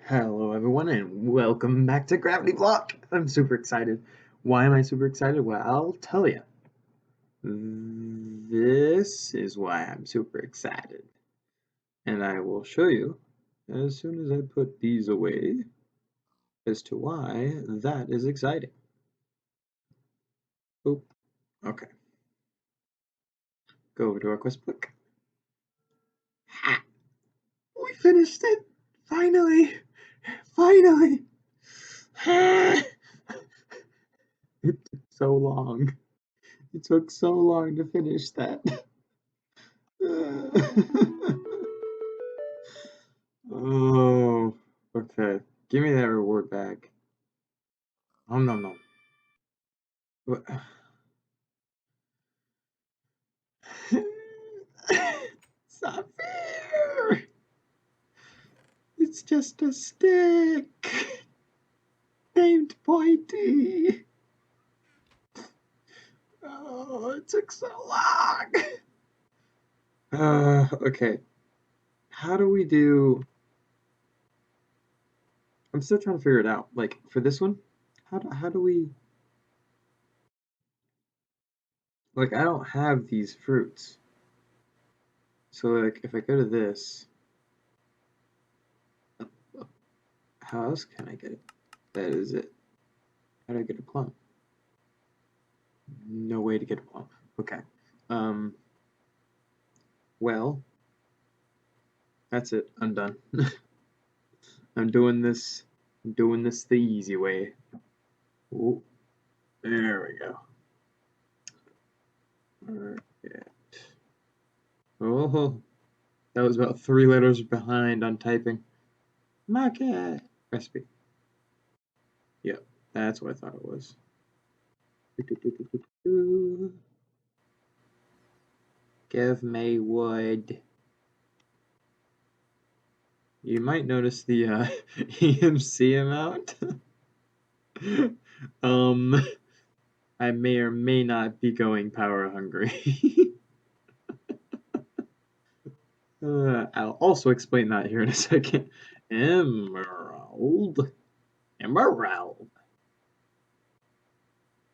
Hello everyone and welcome back to Gravity Block. I'm super excited. Why am I super excited? Well, I'll tell you. This is why I'm super excited. And I will show you as soon as I put these away as to why that is exciting. Oh, okay. Go over to our quest book. Ha! We finished it! Finally! Finally! Ha! It took so long. It took so long to finish that. Oh, okay. Give me that reward back. Oh, no. What? It's not fair. It's just a stick named Pointy. Oh, it took so long. Okay. How do we do... I'm still trying to figure it out. Like, for this one, how do we... Like, I don't have these fruits. So, like, if I go to this... How else can I get it? That is it. How do I get a plum? No way to get a plum. Okay. Well, that's it. I'm done. I'm doing this the easy way. Ooh, there we go. Alright. Oh, that was about 3 letters behind on typing. Market recipe. Yep, that's what I thought it was. Give me wood. You might notice the EMC amount. I may or may not be going power hungry. I'll also explain that here in a second. Emerald.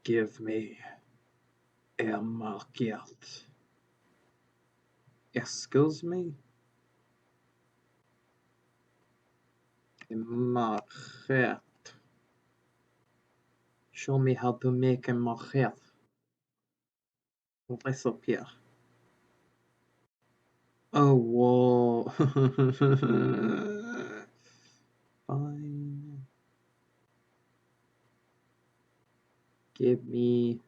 Give me a market. Excuse me? A market. Show me how to make a market. Recipe. Oh, whoa. Fine. Give me...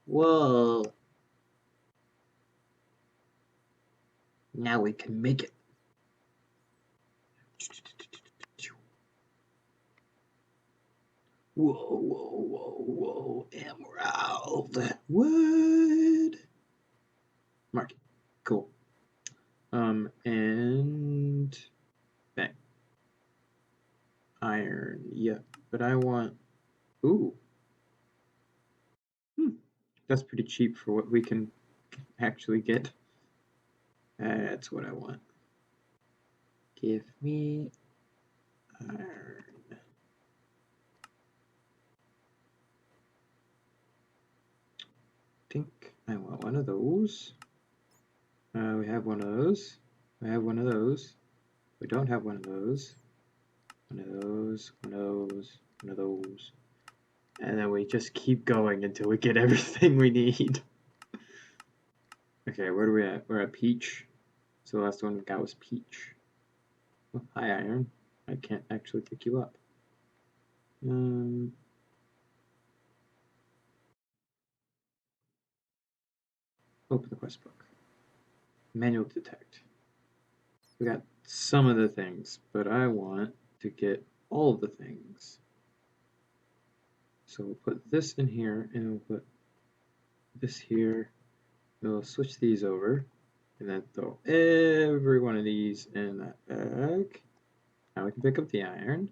Whoa. Now we can make it. Whoa. Emerald. Wood. Market. Cool. And bang. Iron. Yep. But I want... Ooh. That's pretty cheap for what we can actually get. That's what I want. Give me iron. I think I want one of those. We have one of those. We have one of those. We don't have one of those. One of those. One of those. One of those. And then we just keep going until we get everything we need. Okay, where are we at? We're at Peach. So the last one we got was Peach. Oh, hi, Iron. I can't actually pick you up. Open the quest book. Manual detect. We got some of the things, but I want to get all of the things. So we'll put this in here, and we'll put this here. We'll switch these over, and then throw every one of these in that bag. Now we can pick up the iron.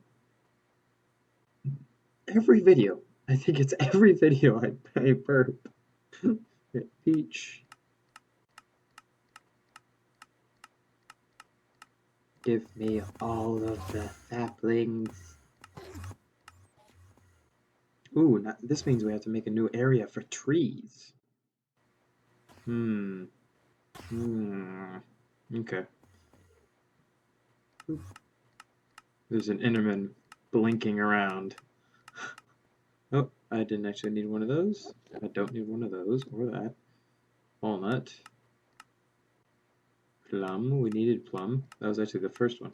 Every video, I think it's every video I burp. Peach. Give me all of the saplings. Ooh, this means we have to make a new area for trees. Hmm. Okay. There's an Enderman blinking around. Oh, I didn't actually need one of those. I don't need one of those or that. Walnut. Plum. We needed plum. That was actually the first one.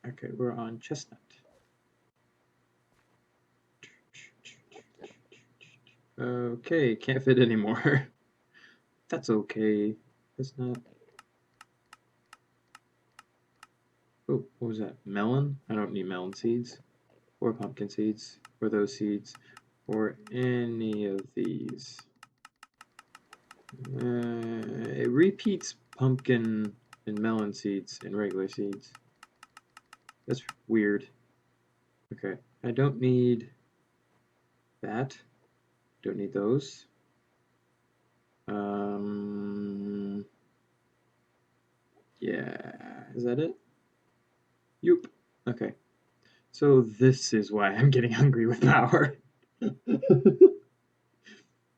Okay, we're on chestnut. Okay, can't fit anymore. That's okay. That's not... Oh, what was that? Melon? I don't need melon seeds. Or pumpkin seeds. Or those seeds. Or any of these. It repeats pumpkin and melon seeds and regular seeds. That's weird. Okay, I don't need that. Don't need those. Yeah, is that it? Yup. Okay. So this is why I'm getting hungry with power.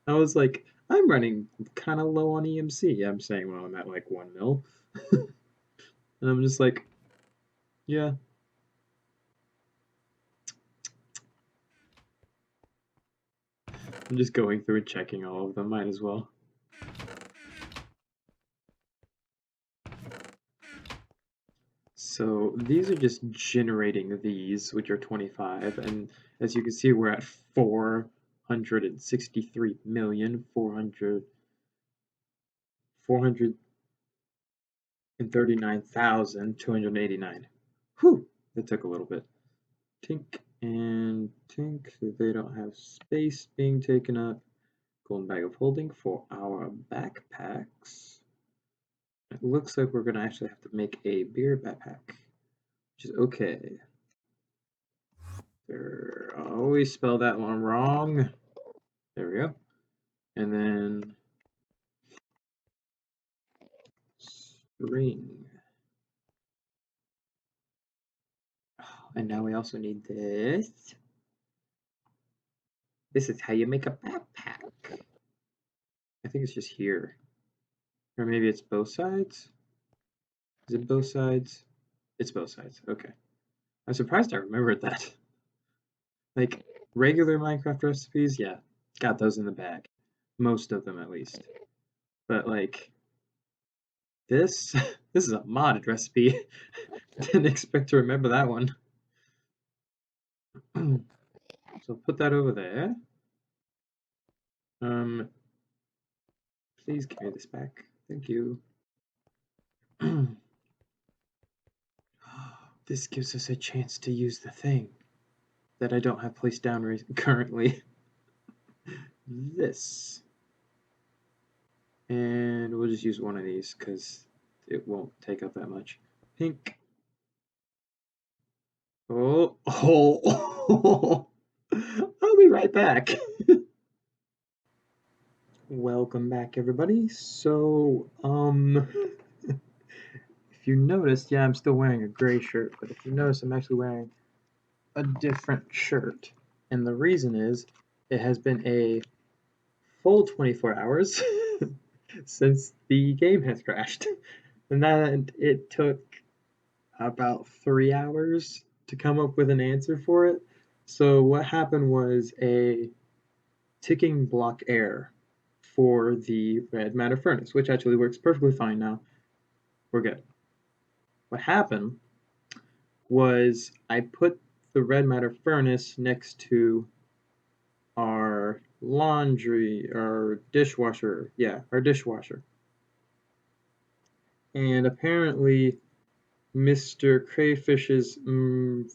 I was like, I'm running kind of low on EMC. I'm saying, well, I'm at like 1 mil. And I'm just like, yeah. I'm just going through and checking all of them. Might as well. So these are just generating these, which are 25, and as you can see, we're at 439,289. Whew, that took a little bit. Tink and tink, so they don't have space being taken up. Golden bag of holding for our backpacks. It looks like we're gonna actually have to make a bigger backpack, which is okay. I always spell that one wrong. There we go. And then string. And now we also need this. This is how you make a backpack. I think it's just here. Or maybe it's both sides? Is it both sides? It's both sides. Okay. I'm surprised I remembered that. Like, regular Minecraft recipes, yeah, got those in the bag. Most of them, at least. But, like, this? This is a modded recipe. Didn't expect to remember that one. So put that over there. Please give me this back. Thank you. This gives us a chance to use the thing that I don't have placed down currently. This. And we'll just use one of these because it won't take up that much. Pink. Oh, oh. I'll be right back. Welcome back, everybody. So, if you noticed, yeah, I'm still wearing a gray shirt, but if you notice, I'm actually wearing a different shirt. And the reason is, it has been a full 24 hours since the game has crashed. And that it took about 3 hours to come up with an answer for it. So what happened was a ticking block error for the red matter furnace, which actually works perfectly fine now. We're good. What happened was I put the red matter furnace next to our our dishwasher. Yeah, our dishwasher. And apparently Mr. Crayfish's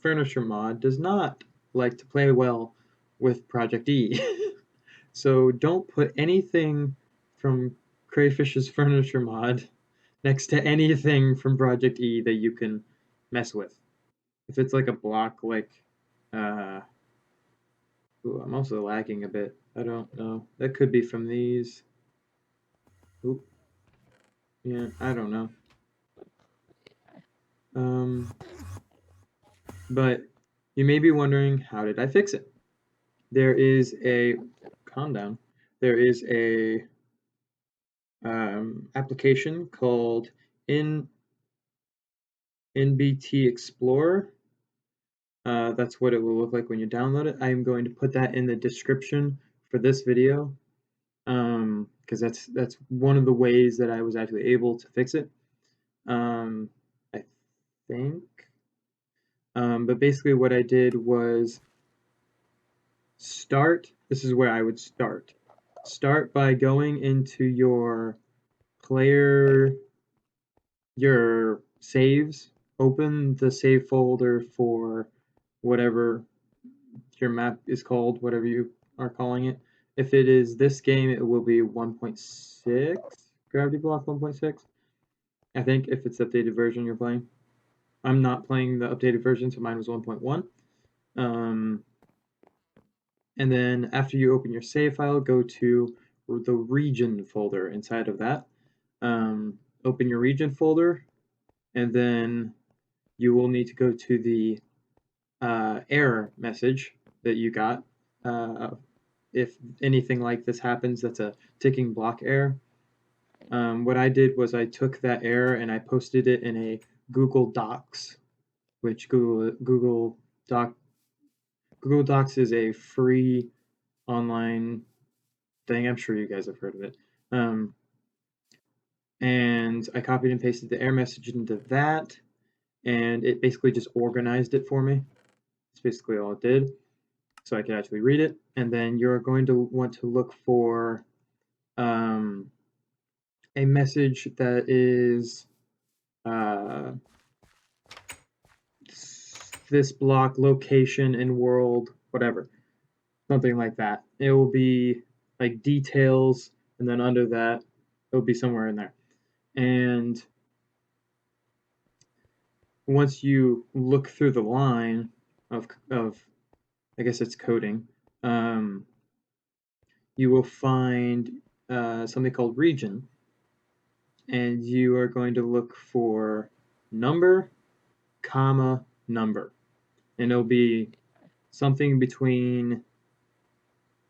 furniture mod does not like to play well with Project E. So don't put anything from Crayfish's furniture mod next to anything from Project E that you can mess with. If it's like a block like ooh, I'm also lagging a bit. I don't know. That could be from these. Oop. Yeah, I don't know. But you may be wondering, how did I fix it? There is a, calm down, there is a application called NBT Explorer. That's what it will look like when you download it. I am going to put that in the description for this video, because that's one of the ways that I was actually able to fix it. I think. But basically what I did was start. This is where I would start. Start by going into your your saves, open the save folder for whatever your map is called, whatever you are calling it. If it is this game, it will be 1.6, Gravity Block 1.6. I think if it's the updated version you're playing. I'm not playing the updated version, so mine was 1.1. And then after you open your save file, go to the region folder inside of that. Open your region folder, and then you will need to go to the error message that you got. If anything like this happens, that's a ticking block error. What I did was I took that error and I posted it in a Google Docs, which Google Docs is a free online thing. I'm sure you guys have heard of it. And I copied and pasted the error message into that, and it basically just organized it for me. That's basically all it did, so I could actually read it. And then you're going to want to look for a message that is this block, location, and world, whatever, something like that. It will be like details, and then under that, it will be somewhere in there. And once you look through the line of I guess it's coding, you will find something called region, and you are going to look for number, comma, number, and it'll be something between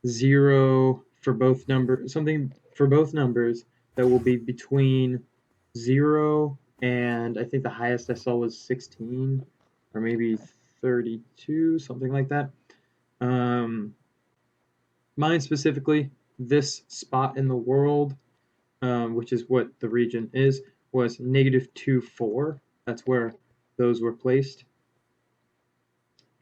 0 for both numbers, something for both numbers that will be between 0 and I think the highest I saw was 16 or maybe 32, something like that. Mine specifically, this spot in the world, which is what the region is, was -2, 4. That's where those were placed.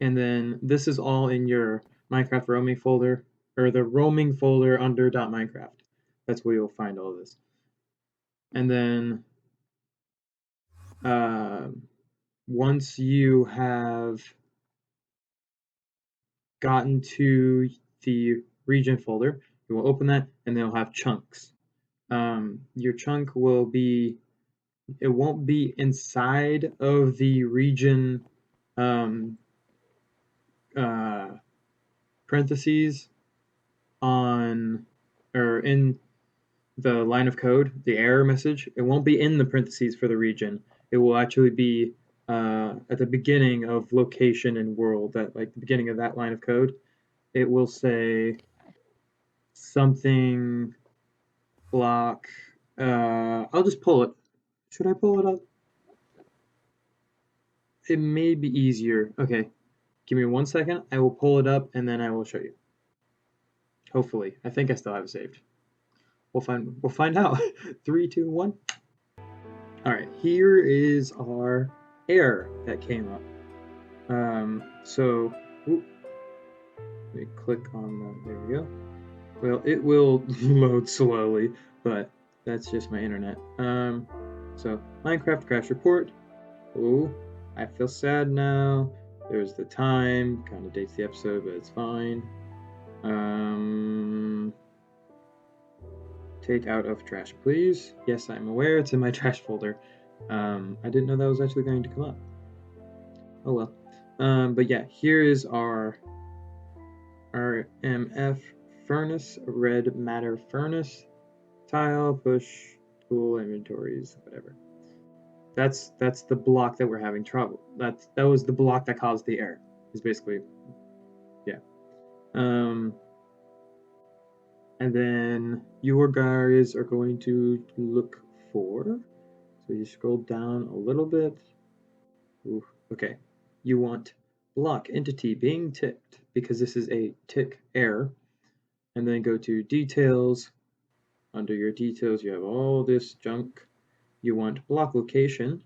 And then this is all in your Minecraft roaming folder, or the roaming folder under .minecraft. That's where you'll find all of this. And then once you have gotten to the region folder, you will open that, and they'll have chunks. Your chunk will be, it won't be inside of the region parentheses on, or in the line of code, the error message. It won't be in the parentheses for the region. It will actually be at the beginning of location and world, that like the beginning of that line of code. It will say something block. I'll just pull it. Should I pull it up? It may be easier. Okay, give me 1 second. I will pull it up and then I will show you. Hopefully, I think I still have it saved. We'll find out. 3, 2, 1. All right, here is our error that came up. So, let me click on that. There we go. Well, it will load slowly, but that's just my internet. So Minecraft crash report. Oh, I feel sad now. There's the time, kind of dates the episode, but it's fine. Take out of trash, please. Yes, I'm aware it's in my trash folder. I didn't know that was actually going to come up. Oh well. But yeah, here is our MF furnace, red matter furnace, tile, push, tool, inventories, whatever. That's the block that we're having trouble. That was the block that caused the error. Is basically, yeah. And then your guys are going to look for. So you scroll down a little bit. Ooh, okay. You want block entity being ticked because this is a tick error. And then go to details. Under your details, you have all this junk. You want block location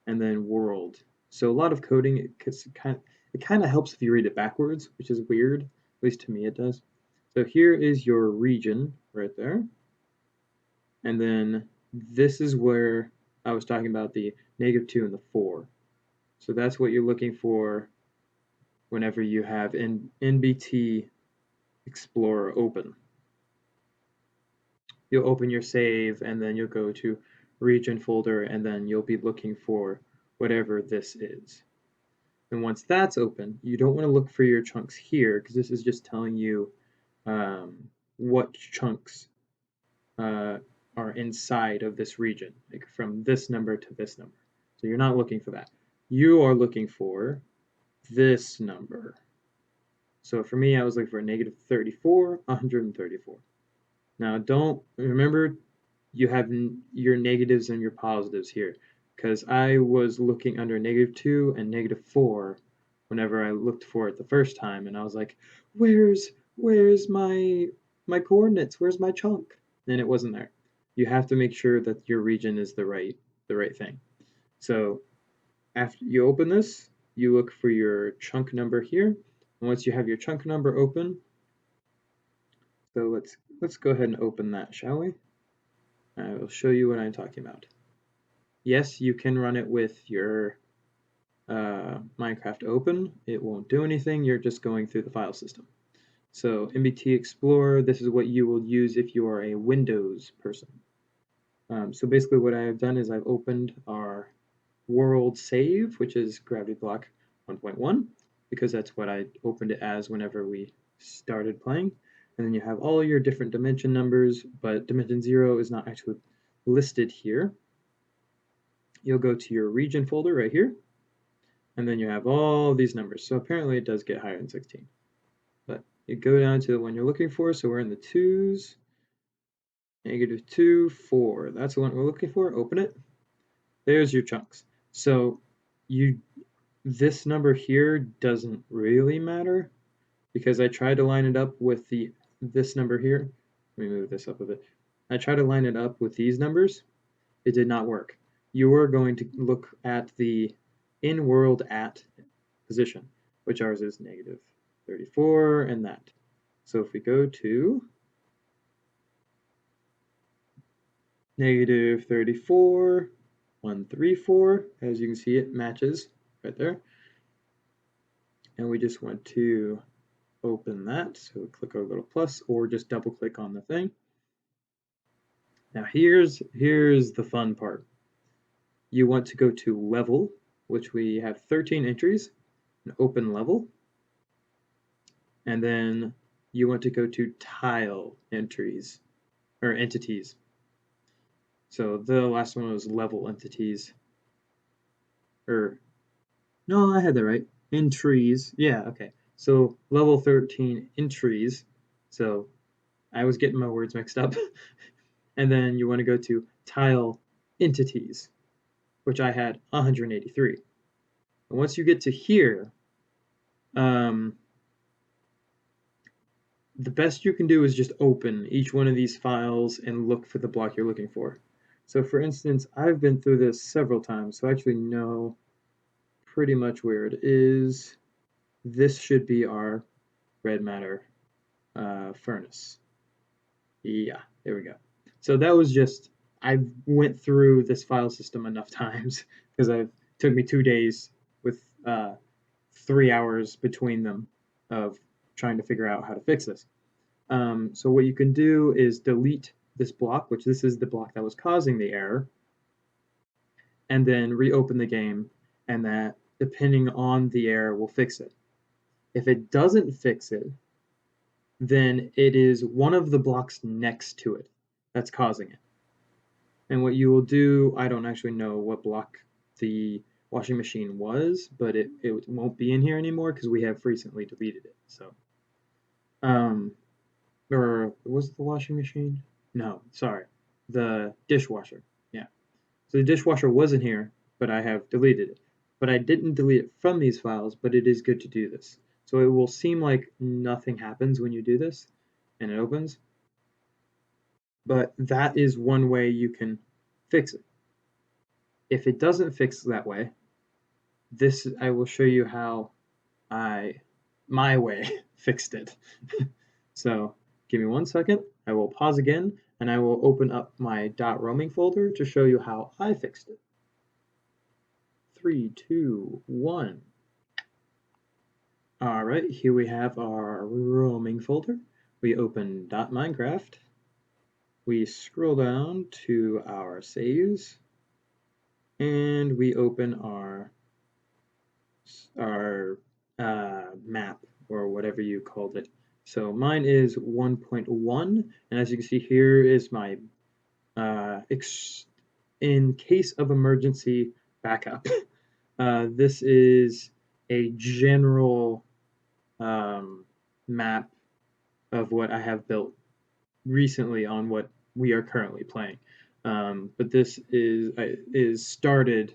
and then world. So a lot of coding, it kind of helps if you read it backwards, which is weird. At least to me it does. So here is your region right there. And then this is where I was talking about the -2 and the 4. So that's what you're looking for whenever you have NBT Explorer open. You'll open your save and then you'll go to region folder and then you'll be looking for whatever this is. And once that's open, you don't want to look for your chunks here because this is just telling you what chunks are inside of this region, like from this number to this number. So you're not looking for that. You are looking for this number. So for me, I was looking for -34, 134. Now don't remember you have your negatives and your positives here because I was looking under -2 and -4 whenever I looked for it the first time, and I was like, where's my coordinates? Where's my chunk? And it wasn't there. You have to make sure that your region is the right thing. So after you open this, you look for your chunk number here. And once you have your chunk number open, so let's go ahead and open that, shall we? I will show you what I'm talking about. Yes, you can run it with your Minecraft open. It won't do anything. You're just going through the file system. So NBT Explorer, this is what you will use if you are a Windows person. So basically what I have done is I've opened our world save, which is Gravity Block 1.1, because that's what I opened it as whenever we started playing. And then you have all your different dimension numbers, but dimension 0 is not actually listed here. You'll go to your region folder right here, and then you have all these numbers. So apparently it does get higher than 16. But you go down to the one you're looking for, so we're in the 2s, -2, 4. That's the one we're looking for. Open it. There's your chunks. So this number here doesn't really matter because I tried to line it up with this number here. Let me move this up a bit. I tried to line it up with these numbers. It did not work. You are going to look at the in world at position, which ours is -34 and that. So if we go to -34, 134, as you can see, it matches right there. And we just want to open that. So click our little plus or just double click on the thing. Now here's the fun part. You want to go to level, which we have 13 entries, an open level. And then you want to go to tile entries or entities. So the last one was level entities. Or no, I had that right. Entries. Yeah, okay. So level 13 entries. So I was getting my words mixed up. And then you want to go to tile entities, which I had 183. And once you get to here, the best you can do is just open each one of these files and look for the block you're looking for. So for instance, I've been through this several times, so I actually know pretty much where it is. This should be our red matter furnace. Yeah, there we go. So that was just, I went through this file system enough times because it took me 2 days with 3 hours between them of trying to figure out how to fix this. So what you can do is delete this block, which this is the block that was causing the error, and then reopen the game, and that, depending on the error, will fix it. If it doesn't fix it, then it is one of the blocks next to it that's causing it. And what you will do, I don't actually know what block the washing machine was, but it won't be in here anymore because we have recently deleted it. So, um, or was it the washing machine? No, sorry, the dishwasher. Yeah. So the dishwasher was in here, but I have deleted it. But I didn't delete it from these files, but it is good to do this. So it will seem like nothing happens when you do this and it opens, but that is one way you can fix it. If it doesn't fix that way, this I will show you how my way fixed it. So give me 1 second. I will pause again and I will open up my .roaming folder to show you how I fixed it. 3, 2, 1. All right, here we have our roaming folder. We open .minecraft. We scroll down to our saves and we open our map or whatever you called it. So mine is 1.1, and as you can see here is my in case of emergency backup. This is a general map of what I have built recently on what we are currently playing. But this is started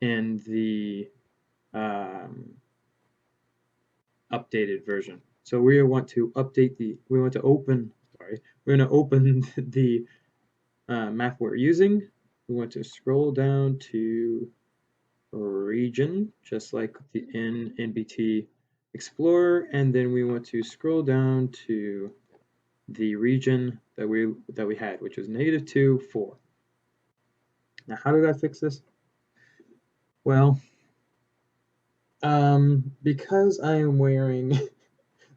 in the updated version. So we want to update we want to open, sorry, we're going to open the map we're using. We want to scroll down to region, just like in NBT Explorer, and then we want to scroll down to the region that we had, which was -2, 4. Now, how did I fix this? Well, because I am wearing,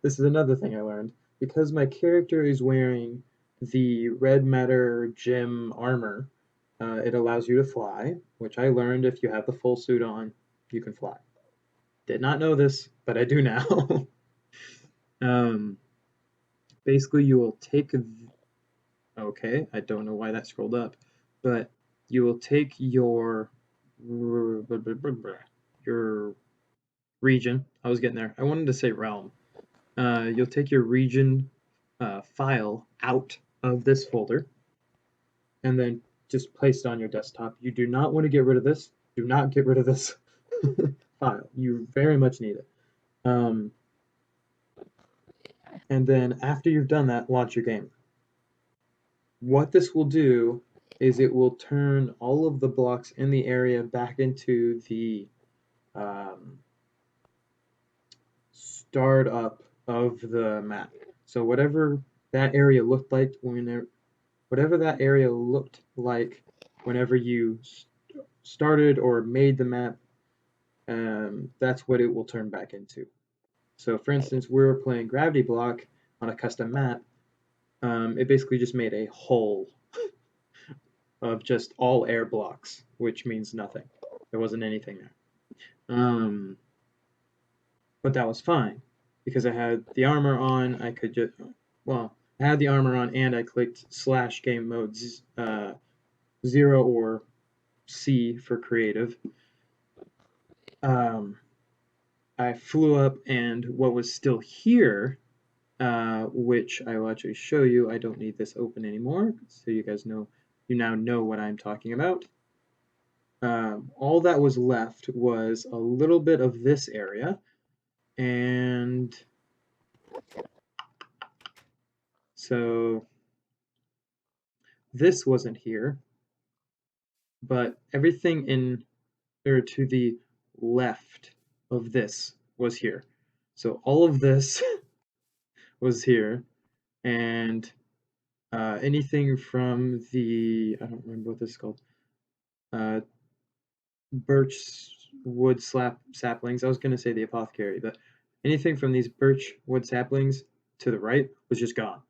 this is another thing I learned, because my character is wearing the red matter gem armor, it allows you to fly, which I learned if you have the full suit on, you can fly. Did not know this, but I do now. Basically, you will take, okay, I don't know why that scrolled up, but you will take your region. I was getting there. I wanted to say realm. You'll take your region file out of this folder and then just place it on your desktop. You do not want to get rid of this. Do not get rid of this file. You very much need it. And then after you've done that, launch your game. What this will do is it will turn all of the blocks in the area back into the startup of the map. So whatever that area looked like whenever you started or made the map, that's what it will turn back into. So for instance, we were playing Gravity Block on a custom map. It basically just made a hole of just all air blocks, which means nothing. There wasn't anything there. But that was fine because I had the armor on. I could just, well, I had the armor on and I clicked / game mode 0 or C for creative. I flew up and what was still here, which I will actually show you. I don't need this open anymore, so you guys know, you now know what I'm talking about. All that was left was a little bit of this area, and so this wasn't here, but everything in or to the left of this was here. So all of this was here, and anything from the, I don't remember what this is called, birch wood saplings. I was going to say the apothecary, but anything from these birch wood saplings to the right was just gone,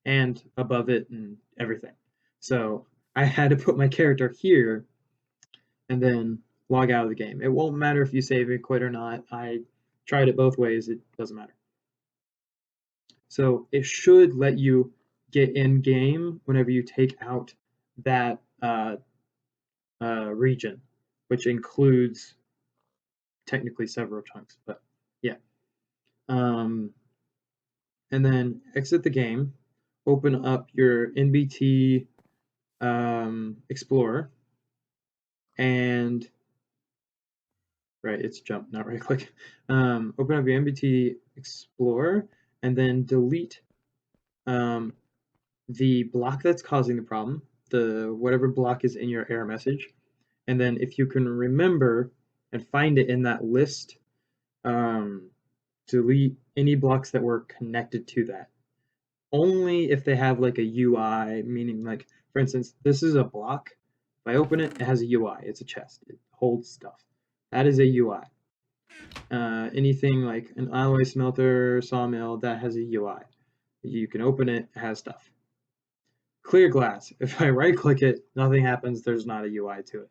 and above it and everything. So I had to put my character here and then log out of the game. It won't matter if you save and quit or not. I tried it both ways. It doesn't matter. So it should let you get in game whenever you take out that region. which includes technically several chunks, but yeah. And then exit the game, open up your NBT Explorer, and right, it's jump, not right click. Open up your NBT Explorer, and then delete the block that's causing the problem, the whatever block is in your error message, and then if you can remember and find it in that list, delete any blocks that were connected to that. Only if they have like a UI, meaning like, for instance, this is a block. If I open it, it has a UI. It's a chest. It holds stuff. That is a UI. Anything like an alloy smelter, sawmill, that has a UI. You can open it, it has stuff. Clear glass. If I right click it, nothing happens. There's not a UI to it.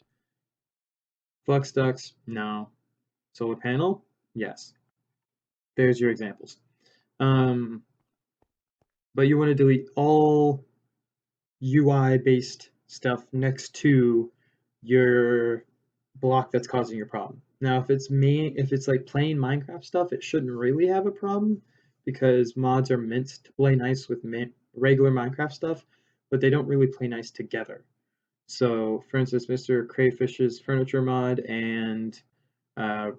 Flux ducts, no. Solar panel, yes. There's your examples. But you want to delete all UI based stuff next to your block that's causing your problem. Now, if it's like plain Minecraft stuff, it shouldn't really have a problem because mods are meant to play nice with regular Minecraft stuff, but they don't really play nice together. So, for instance, Mr. Crayfish's furniture mod and uh,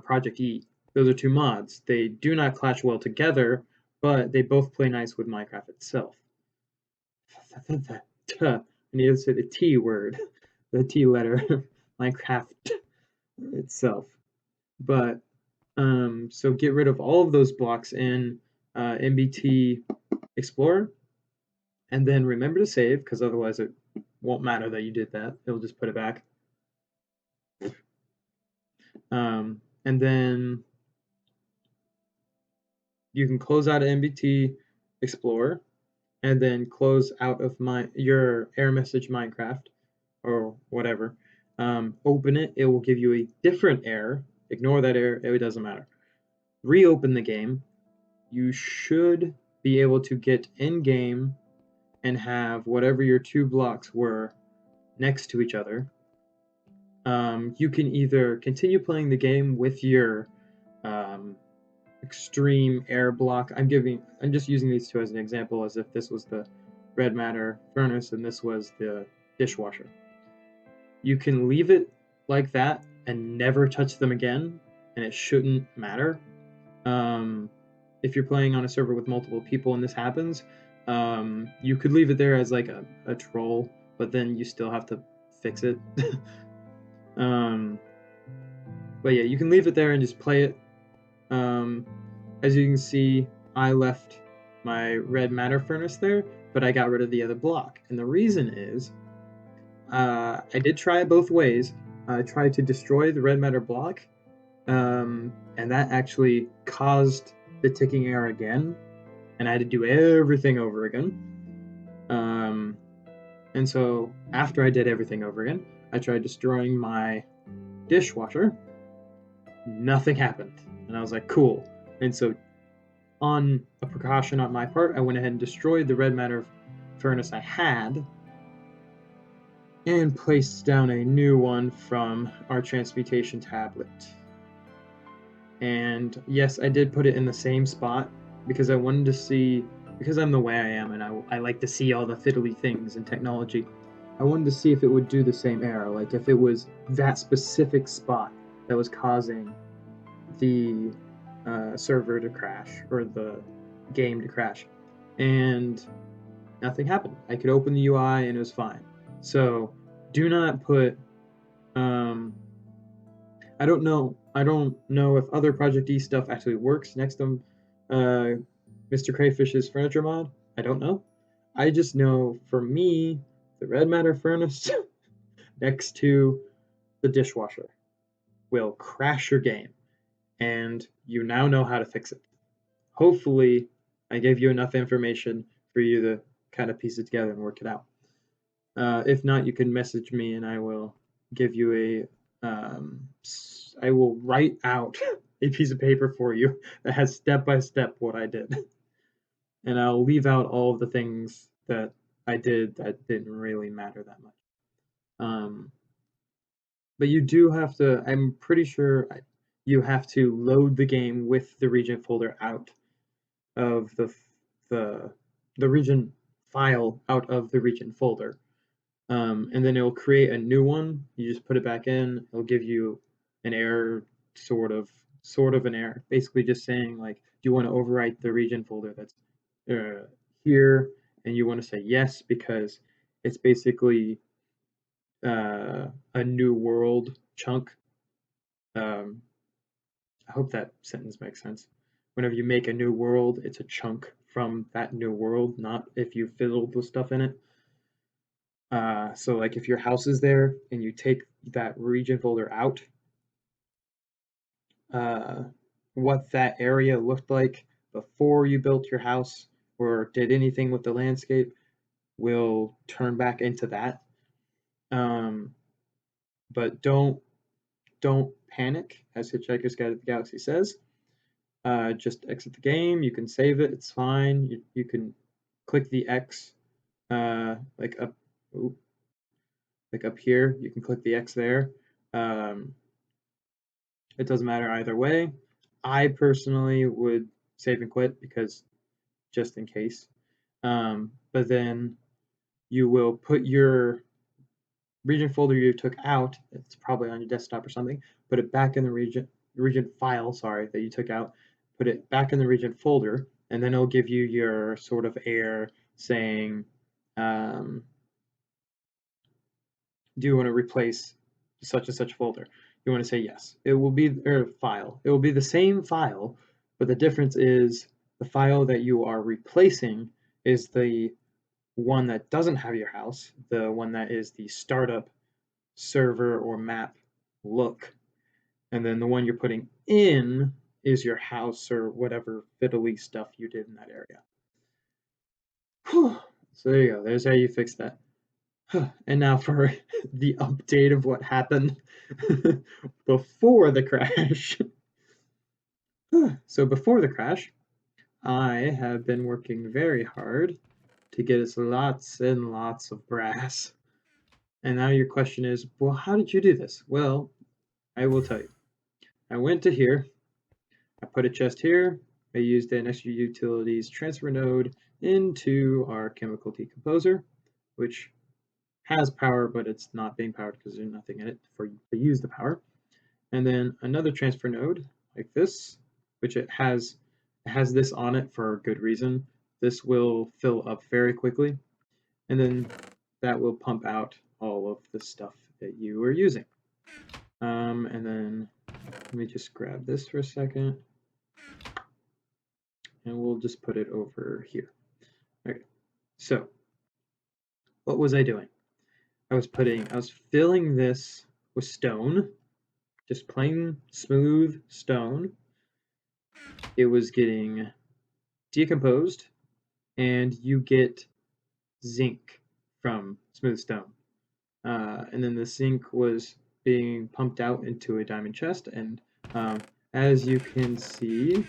Project E, those are two mods. They do not clash well together, but they both play nice with Minecraft itself. I need to say the T word, the T letter, Minecraft itself. But so get rid of all of those blocks in NBT Explorer, and then remember to save, because otherwise it won't matter that you did that. It'll just put it back. And then you can close out of NBT Explorer, and then close out of your error message Minecraft or whatever. Open it, it will give you a different error. Ignore that error, it doesn't matter. Reopen the game. You should be able to get in game and have whatever your two blocks were next to each other. You can either continue playing the game with your extreme air block. I'm just using these two as an example, as if this was the red matter furnace and this was the dishwasher. You can leave it like that and never touch them again, and it shouldn't matter. If you're playing on a server with multiple people and this happens, you could leave it there as like a troll, but then you still have to fix it. But yeah, you can leave it there and just play it. As you can see, I left my red matter furnace there, but I got rid of the other block. And the reason is, I did try it both ways. I tried to destroy the red matter block, and that actually caused the ticking error again, and I had to do everything over again. And so after I did everything over again, I tried destroying my dishwasher. Nothing happened, and I was like, cool. And so, on a precaution on my part, I went ahead and destroyed the red matter furnace I had and placed down a new one from our transmutation tablet. And yes, I did put it in the same spot because I wanted to see, because I'm the way I am and I like to see all the fiddly things in technology, I wanted to see if it would do the same error, like if it was that specific spot that was causing the server to crash or the game to crash. And nothing happened. I could open the UI and it was fine. So do not put I don't know if other Project E stuff actually works next to Mr. Crayfish's furniture mod. I don't know. I just know for me, the red matter furnace next to the dishwasher will crash your game, and you now know how to fix it. Hopefully, I gave you enough information for you to kind of piece it together and work it out. If not, you can message me and I will give you I will write out a piece of paper for you that has step by step what I did. And I'll leave out all of the things that I did that didn't really matter that much. But you do have to, I'm pretty sure you have to load the game with the region folder out of the the region file out of the region folder. And then it'll create a new one. You just put it back in. It'll give you an error, sort of an error. Basically, just saying like, do you want to overwrite the region folder that's here? And you want to say yes because it's basically a new world chunk. Um, I hope that sentence makes sense. Whenever you make a new world, it's a chunk from that new world, not if you fiddled with stuff in it. So like if your house is there and you take that region folder out, uh, what that area looked like before you built your house or did anything with the landscape will turn back into that. But don't panic, as Hitchhiker's Guide to the Galaxy says. Just exit the game. You can save it. It's fine. You can click the X, like up, like up here. You can click the X there. It doesn't matter either way. I personally would save and quit because just in case. But then you will put your region folder you took out. It's probably on your desktop or something. Put it back in the region file, sorry, that you took out. Put it back in the region folder, and then it'll give you your sort of error saying, do you want to replace such and such folder? You want to say yes. It will be file. It will be the same file, but the difference is the file that you are replacing is the one that doesn't have your house, the one that is the startup server or map look. And then the one you're putting in is your house or whatever fiddly stuff you did in that area. Whew. So there you go. There's how you fix that. And now for the update of what happened before the crash. So before the crash, I have been working very hard to get us lots and lots of brass. And now your question is, well, how did you do this? Well, I will tell you. I went to here, I put a chest here, I used an extra utilities transfer node into our chemical decomposer, which has power, but it's not being powered because there's nothing in it for you to use the power. And then another transfer node like this, which it has this on it for a good reason. This will fill up very quickly, and then that will pump out all of the stuff that you are using. And then let me just grab this for a second, and we'll just put it over here. Okay, so what was I doing? I was filling this with stone, just plain smooth stone. It was getting decomposed, and you get zinc from smooth stone. And then the zinc was being pumped out into a diamond chest, and as you can see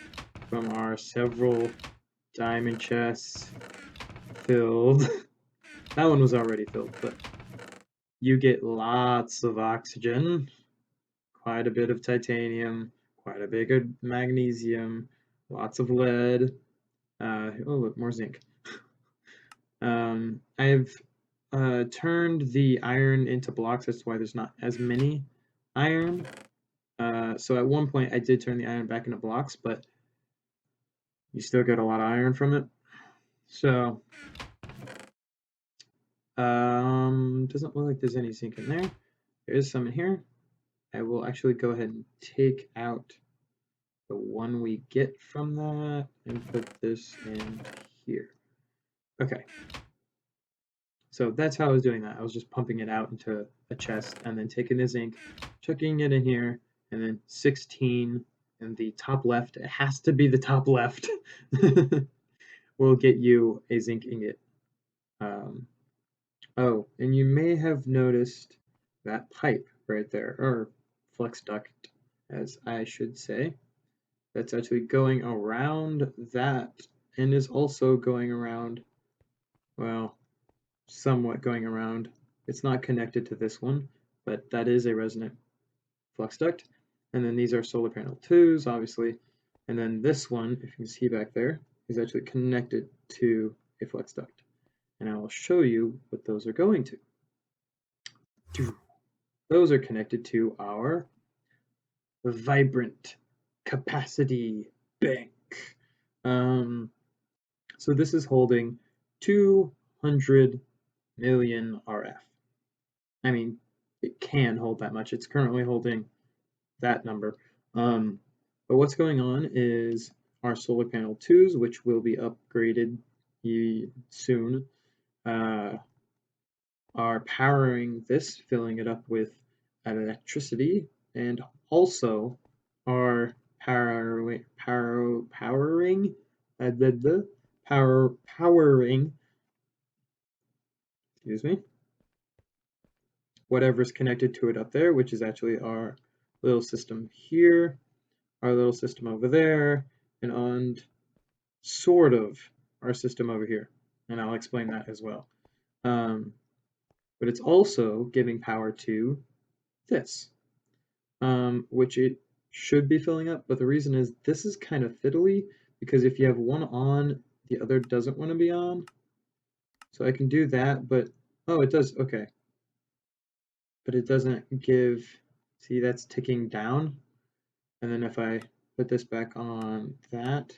from our several diamond chests filled, that one was already filled, but you get lots of oxygen, quite a bit of titanium, quite a bit of magnesium, lots of lead. Oh, look, more zinc. I've turned the iron into blocks. That's why there's not as many iron. So at one point I did turn the iron back into blocks, but you still get a lot of iron from it. So doesn't look like there's any zinc in there. There is some in here. I will actually go ahead and take out the one we get from that and put this in here. Okay. So that's how I was doing that. I was just pumping it out into a chest and then taking the zinc, chucking it in here, and then 16 in the top left. It has to be the top left. Will get you a zinc ingot. Oh, and you may have noticed that pipe right there, or flex duct, as I should say. That's actually going around that and is also going around, well, somewhat going around. It's not connected to this one, but that is a resonant flux duct. And then these are solar panel 2s, obviously. And then this one, if you can see back there, is actually connected to a flux duct. And I will show you what those are going to. Those are connected to our vibrant capacity bank. So this is holding 200 million RF. I mean, it can hold that much. It's currently holding that number. But what's going on is our solar panel 2s, which will be upgraded soon, are powering this, filling it up with electricity, and also are powering excuse me, whatever's connected to it up there, which is actually our little system here, our little system over there, and sort of our system over here. And I'll explain that as well. But it's also giving power to this, which it should be filling up. But the reason is this is kind of fiddly, because if you have one on, the other doesn't want to be on. So I can do that, but oh, it does, okay. But it doesn't give, see, that's ticking down. And then if I put this back on that,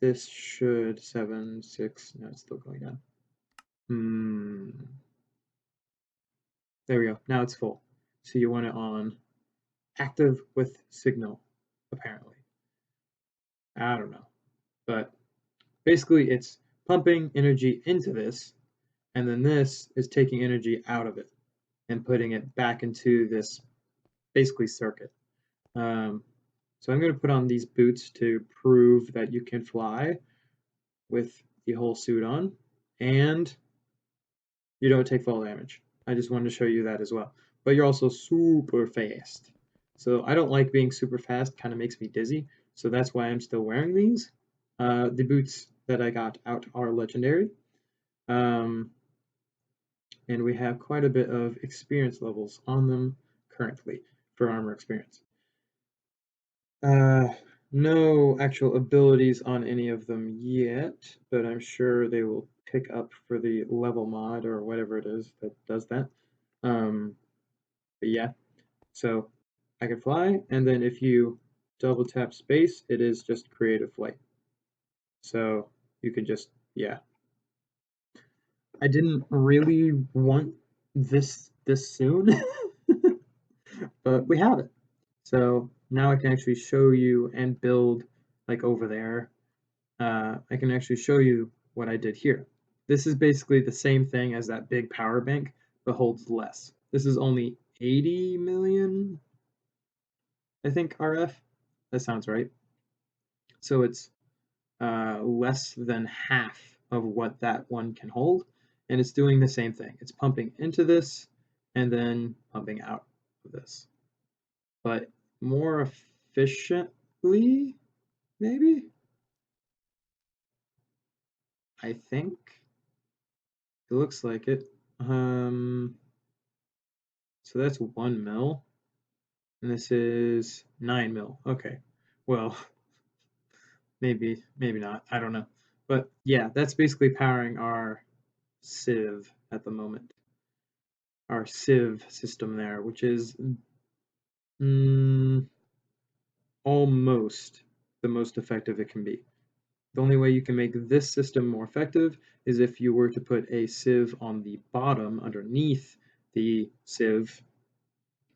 this should 7, 6, no, it's still going down. There we go, now it's full. So you want it on active with signal, apparently. I don't know, but basically it's pumping energy into this, and then this is taking energy out of it and putting it back into this basically circuit. So I'm going to put on these boots to prove that you can fly with the whole suit on, and you don't take fall damage. I just wanted to show you that as well. But you're also super fast. So I don't like being super fast, kind of makes me dizzy. So that's why I'm still wearing these. The boots that I got out are legendary. And we have quite a bit of experience levels on them currently for armor experience. No actual abilities on any of them yet, but I'm sure they will pick up for the level mod or whatever it is that does that. But yeah, so I can fly, and then if you double tap space, it is just creative flight. So you can just, yeah. I didn't really want this soon, but we have it. So now I can actually show you and build like over there. I can actually show you what I did here. This is basically the same thing as that big power bank, but holds less. This is only 80 million, I think, RF. That sounds right. So it's less than half of what that one can hold, and it's doing the same thing. It's pumping into this and then pumping out of this, but more efficiently, maybe? I think it looks like it. So that's 1 mil, and this is 9 mil. Okay, well, maybe not. I don't know, but yeah, that's basically powering our sieve at the moment. Our sieve system there, which is almost the most effective it can be. The only way you can make this system more effective is if you were to put a sieve on the bottom underneath the sieve,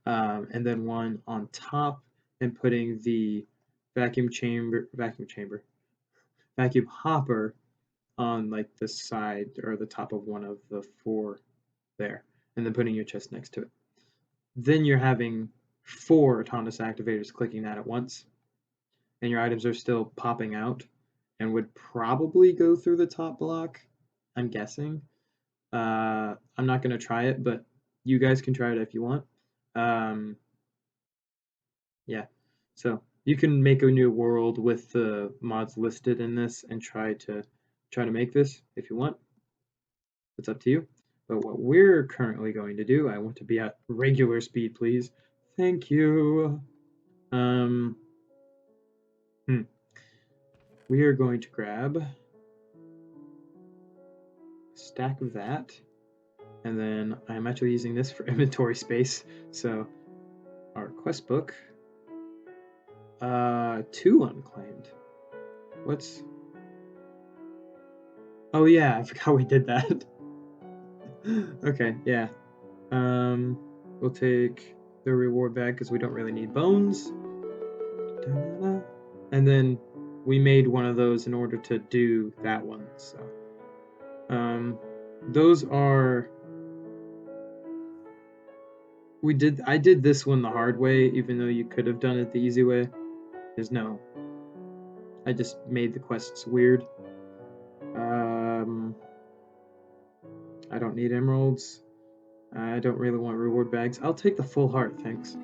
and then one on top, and putting the vacuum hopper on like the side or the top of one of the 4 there, and then putting your chest next to it. Then you're having 4 autonomous activators clicking that at once, and your items are still popping out and would probably go through the top block, I'm guessing. I'm not going to try it, but you guys can try it if you want. Yeah, so you can make a new world with the mods listed in this and try to make this if you want. It's up to you. But what we're currently going to do, I want to be at regular speed, please. Thank you. Um, we are going to grab a stack of that, and then I'm actually using this for inventory space. So our quest book, 2 unclaimed. What's? Oh yeah, I forgot we did that. Okay, yeah. We'll take the reward bag because we don't really need bones. Da-da-da. And then we made one of those in order to do that one. So, those are. I did this one the hard way, even though you could have done it the easy way. There's no. I just made the quests weird. I don't need emeralds. I don't really want reward bags. I'll take the full heart, thanks.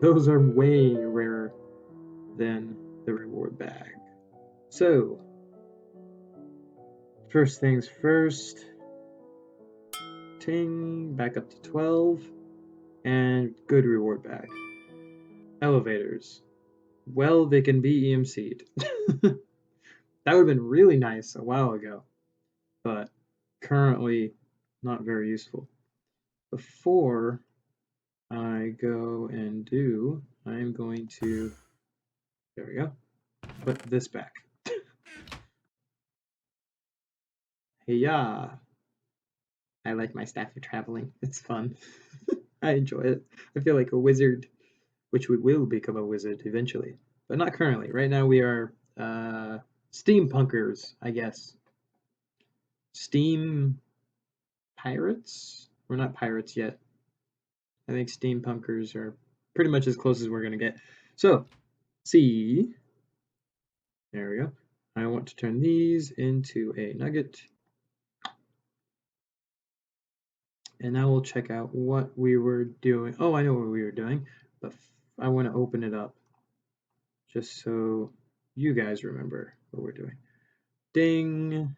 Those are way rarer than the reward bag. So, first things first. Ting, back up to 12. And good reward bag. Elevators. Well, they can be EMC'd. That would have been really nice a while ago, but currently not very useful. Before I go and do, I'm going to, there we go, put this back. Hey, yeah. I like my staff for traveling. It's fun. I enjoy it. I feel like a wizard, which we will become a wizard eventually, but not currently. Right now we are steampunkers, I guess. Steam pirates? We're not pirates yet. I think steampunkers are pretty much as close as we're going to get. So, C. There we go. I want to turn these into a nugget. And now we'll check out what we were doing. Oh, I know what we were doing, but I want to open it up just so you guys remember what we're doing. Ding.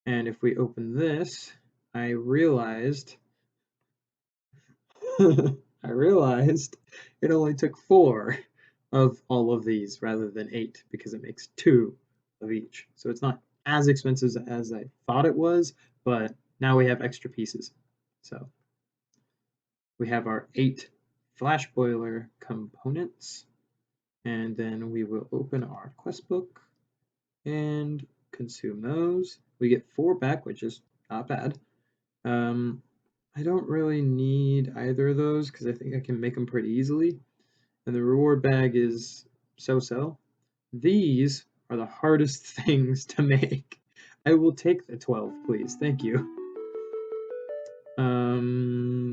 And if we open this, I realized I realized it only took 4 of all of these rather than 8 because it makes 2 of each. So it's not as expensive as I thought it was, but now we have extra pieces. So we have our 8 flash boiler components, and then we will open our quest book and consume those. We get 4 back, which is not bad. I don't really need either of those because I think I can make them pretty easily. And the reward bag is so-so. These are the hardest things to make. I will take the 12, please. Thank you.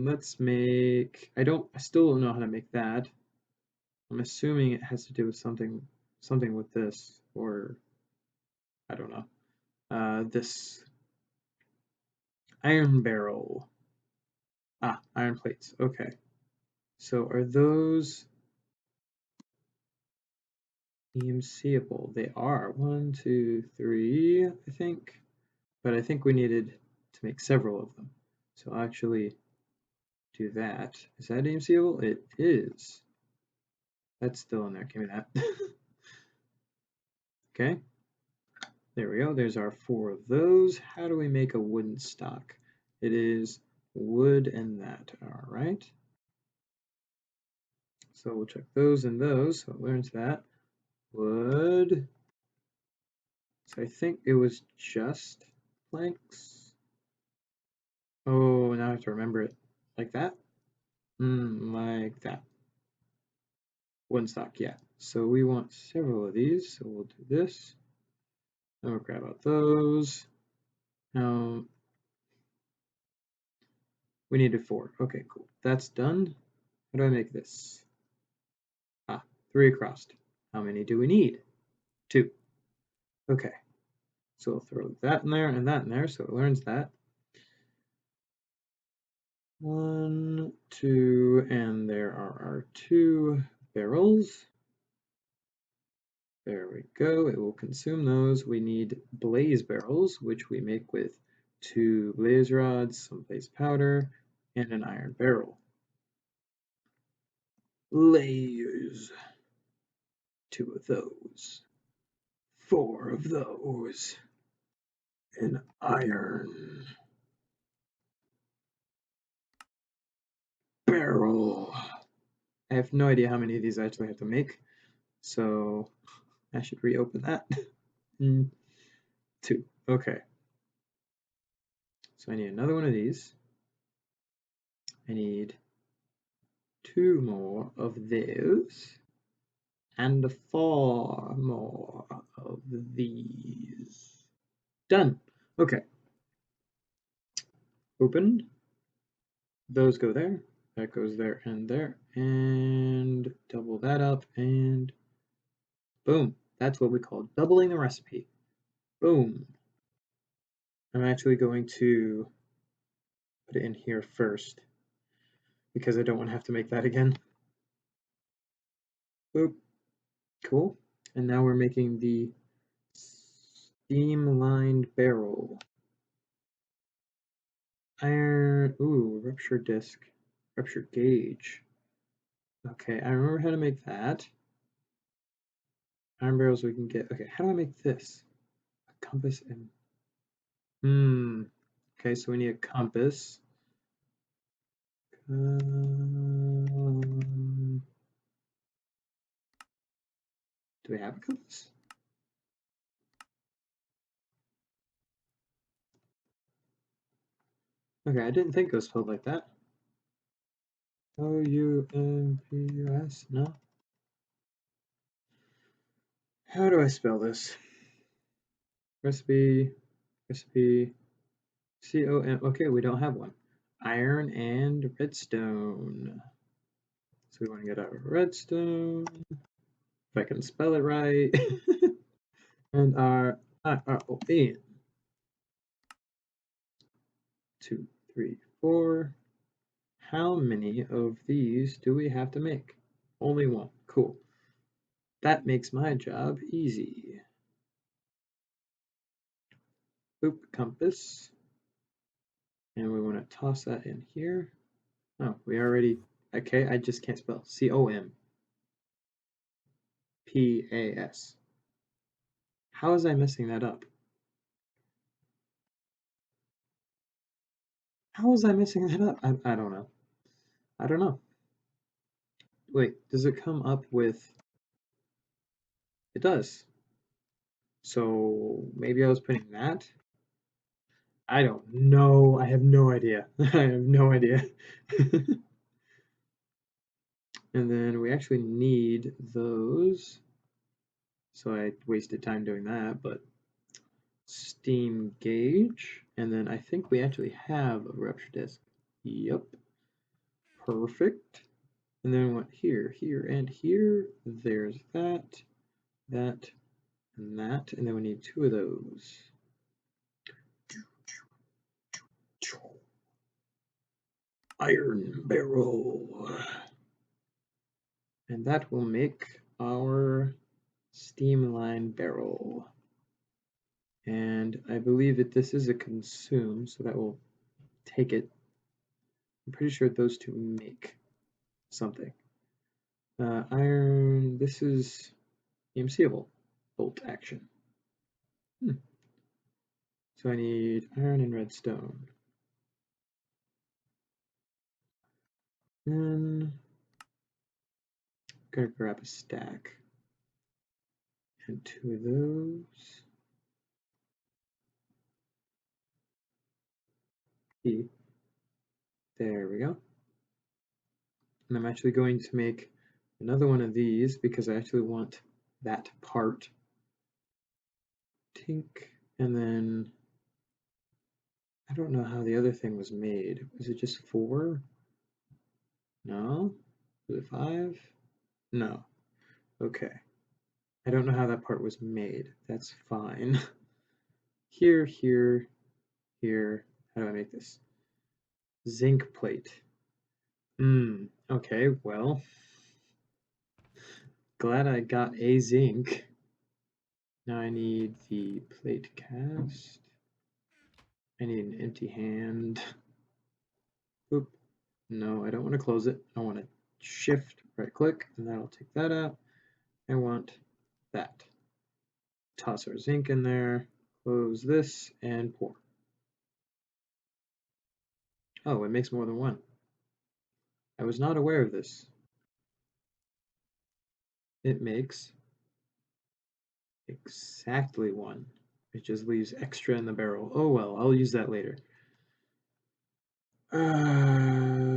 Let's make. I still don't know how to make that. I'm assuming it has to do with something with this, or I don't know. This iron barrel. Ah, iron plates. Okay. So are those EMCable? They are. 1, 2, 3, I think. But I think we needed to make several of them. So I'll actually do that. Is that EMCable? It is. That's still in there. Give me that. Okay. There we go. There's our 4 of those. How do we make a wooden stock? It is wood and that. All right. So we'll check those and those. So it learns that. Wood. So I think it was just planks. Oh, now I have to remember it. Like that? Like that. One stock, yeah. So we want several of these. So we'll do this. And we'll grab out those. Now we needed 4. Okay, cool. That's done. How do I make this? 3 across. How many do we need? 2. Okay. So we'll throw that in there and that in there so it learns that. 1, 2, and there are our 2 barrels. There we go. It will consume those. We need blaze barrels, which we make with 2 blaze rods, some blaze powder, and an iron barrel. Layers. 2 of those. 4 of those. An iron barrel. I have no idea how many of these I actually have to make, so I should reopen that. 2. Okay. So I need another one of these. I need 2 more of those. And 4 more of these. Done. Okay. Open. Those go there. That goes there and there. And double that up and boom. That's what we call doubling the recipe. Boom. I'm actually going to put it in here first because I don't want to have to make that again. Boop. Cool. And now we're making the steam-lined barrel. Iron, ooh, rupture disc, rupture gauge. Okay, I remember how to make that. Iron barrels we can get. Okay, how do I make this? A compass and, okay, so we need a compass. Do we have a compass? Okay, I didn't think it was spelled like that. O-U-M-P-U-S? No? How do I spell this? Recipe, C-O-M. Okay, we don't have one. Iron and redstone. So we want to get our redstone, if I can spell it right, and our in. 2, 3, 4. How many of these do we have to make? Only one. Cool. That makes my job easy. Boop, compass. And we want to toss that in here. Oh, we already, okay, I just can't spell. C-O-M-P-A-S. How was I messing that up? How was I messing that up? I don't know. I don't know. Wait, does it come up with... It does. So maybe I was putting that? I don't know. I have no idea. I have no idea. And then we actually need those. So I wasted time doing that, but steam gauge. And then I think we actually have a rupture disc. Yep. Perfect. And then what here, here, and here. There's that, that, and that. And then we need 2 of those. Iron barrel. And that will make our steam-line barrel. And I believe that this is a consume, so that will take it. I'm pretty sure those 2 make something. Iron, this is EMCable, bolt action. So I need iron and redstone. And I'm gonna grab a stack and 2 of those. There we go. And I'm actually going to make another one of these because I actually want that part. Tink. And then I don't know how the other thing was made. Was it just 4? No? Was it 5? No. Okay. I don't know how that part was made. That's fine. Here, here, here. How do I make this? Zinc plate. Okay, well. Glad I got a zinc. Now I need the plate cast. I need an empty hand. Oop. No, I don't want to close it. I want to shift right click and that'll take that out. I want that. Toss our zinc in there, close this and pour. Oh, it makes more than one. I was not aware of this. It makes exactly one. It just leaves extra in the barrel. Oh well, I'll use that later.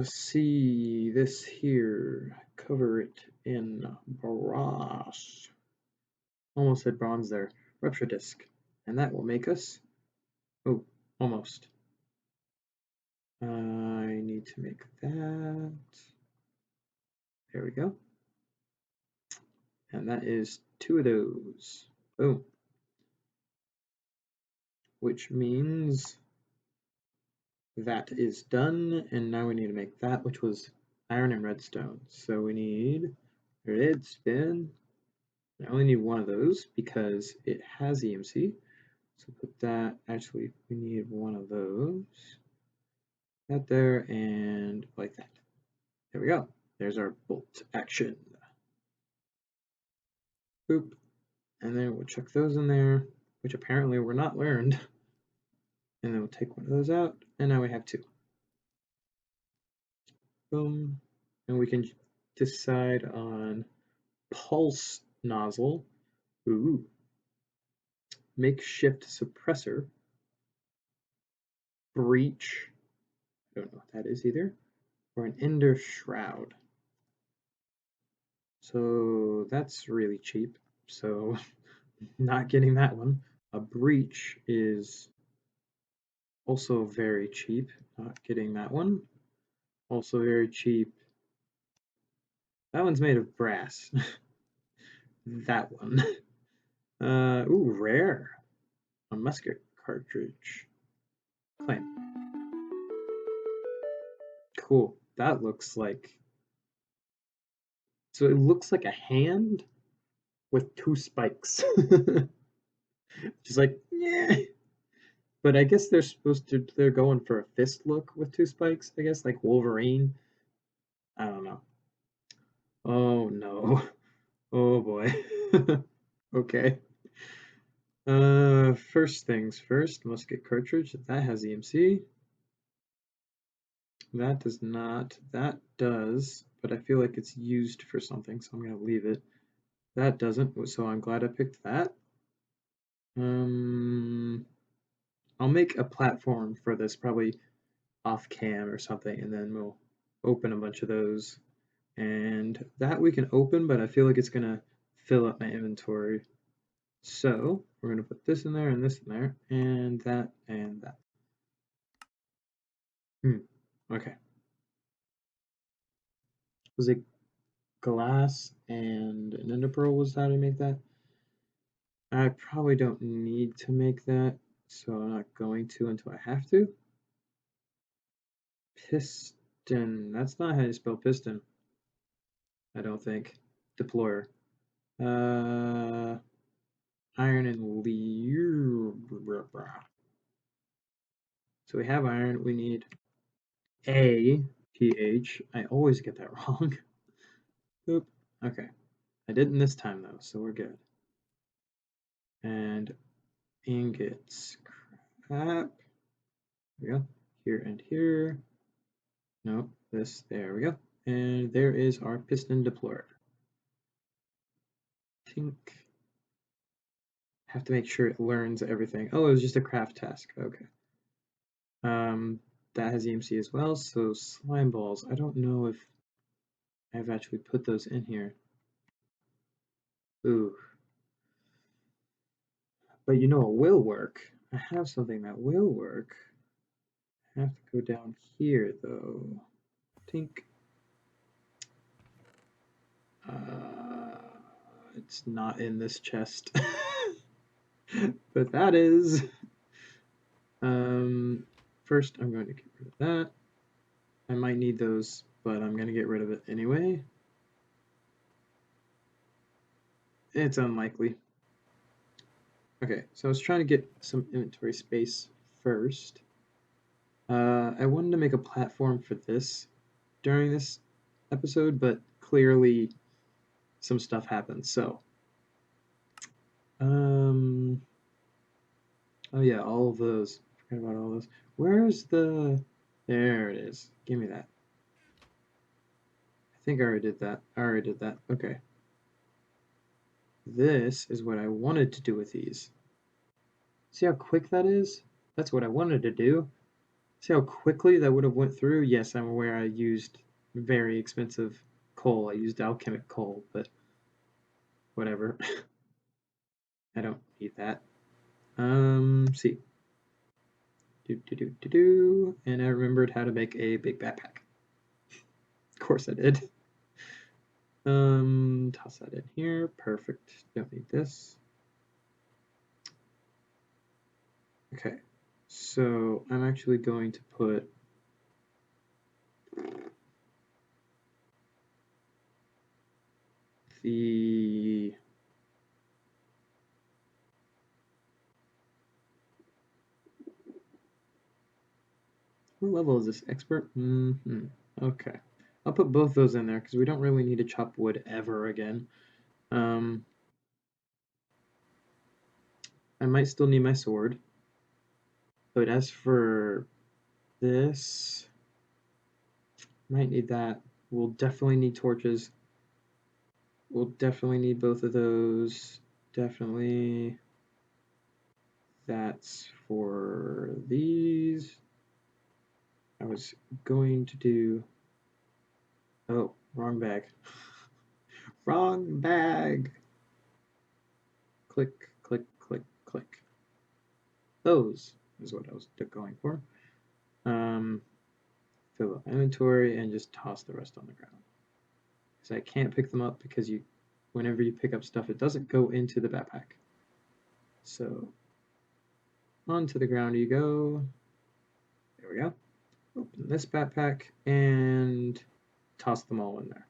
See this here. Cover it in brass. Almost said bronze there. Rupture disc. And that will make us. Oh, almost. I need to make that. There we go. And that is 2 of those. Boom. Which means that is done. And now we need to make that, which was iron and redstone. So we need redstone. I only need one of those because it has EMC. So put that, actually, we need one of those. That there, and like that. There we go. There's our bolt action. Boop. And then we'll chuck those in there, which apparently were not learned. And then we'll take one of those out, and now we have 2. Boom. And we can decide on pulse nozzle. Ooh. Makeshift suppressor. Breach. I don't know what that is either. Or an ender shroud. So that's really cheap. So not getting that one. A breach is also very cheap. Not getting that one. Also very cheap. That one's made of brass. That one. Ooh, rare. A musket cartridge. Claim. Cool. That looks like. So it looks like a hand with 2 spikes. Just like, yeah. But I guess they're supposed to, they're going for a fist look with 2 spikes, I guess, like Wolverine. I don't know. Oh no. Oh boy. Okay. First things first, musket cartridge. That has EMC. That does not. That does, but I feel like it's used for something, so I'm gonna leave it. That doesn't, so I'm glad I picked that. I'll make a platform for this, probably off cam or something, and then we'll open a bunch of those. And that we can open, but I feel like it's gonna fill up my inventory. So we're gonna put this in there and this in there, and that and that. Okay. Was it glass and an ender pearl was how to make that? I probably don't need to make that, so I'm not going to until I have to. Piston. That's not how you spell piston. I don't think. Deployer. Iron and lead. So we have iron. We need A, PH. I always get that wrong. Oop. Okay. I didn't this time though, so we're good. And ingots. Crap. There we go. Here and here. No, this. There we go. And there is our piston deployer. Tink. Have to make sure it learns everything. Oh, it was just a craft task. Okay. That has EMC as well. So slime balls. I don't know if I've actually put those in here. Ooh. But you know it will work. I have something that will work. I have to go down here though. Tink. It's not in this chest. But that is. First I'm going to get rid of that. I might need those, but I'm going to get rid of it anyway. It's unlikely. Okay, so I was trying to get some inventory space first. I wanted to make a platform for this during this episode, but clearly some stuff happened. So, um, oh yeah, all of those. Forgot about all those. Where's the? There it is. Give me that. I think I already did that. I already did that. Okay. This is what I wanted to do with these. See how quick that is? That's what I wanted to do. See how quickly that would have went through? Yes, I'm aware I used very expensive coal. I used alchemic coal, but whatever. I don't need that. See. Do do do do do. And I remembered how to make a big backpack. Of course I did. Toss that in here. Perfect. Don't need this. Okay. So I'm actually going to put the what level is this? Expert? Mm-hmm. Okay. I'll put both those in there because we don't really need to chop wood ever again. Um, I might still need my sword. But as for this, might need that. We'll definitely need torches. We'll definitely need both of those. Definitely. That's for these. I was going to do. Oh, wrong bag. Wrong bag. Click, click, click, click. Those is what I was going for. Um, Fill up inventory and just toss the rest on the ground. Because I can't pick them up because whenever you pick up stuff, it doesn't go into the backpack. So onto the ground you go. There we go. Open this backpack and toss them all in there.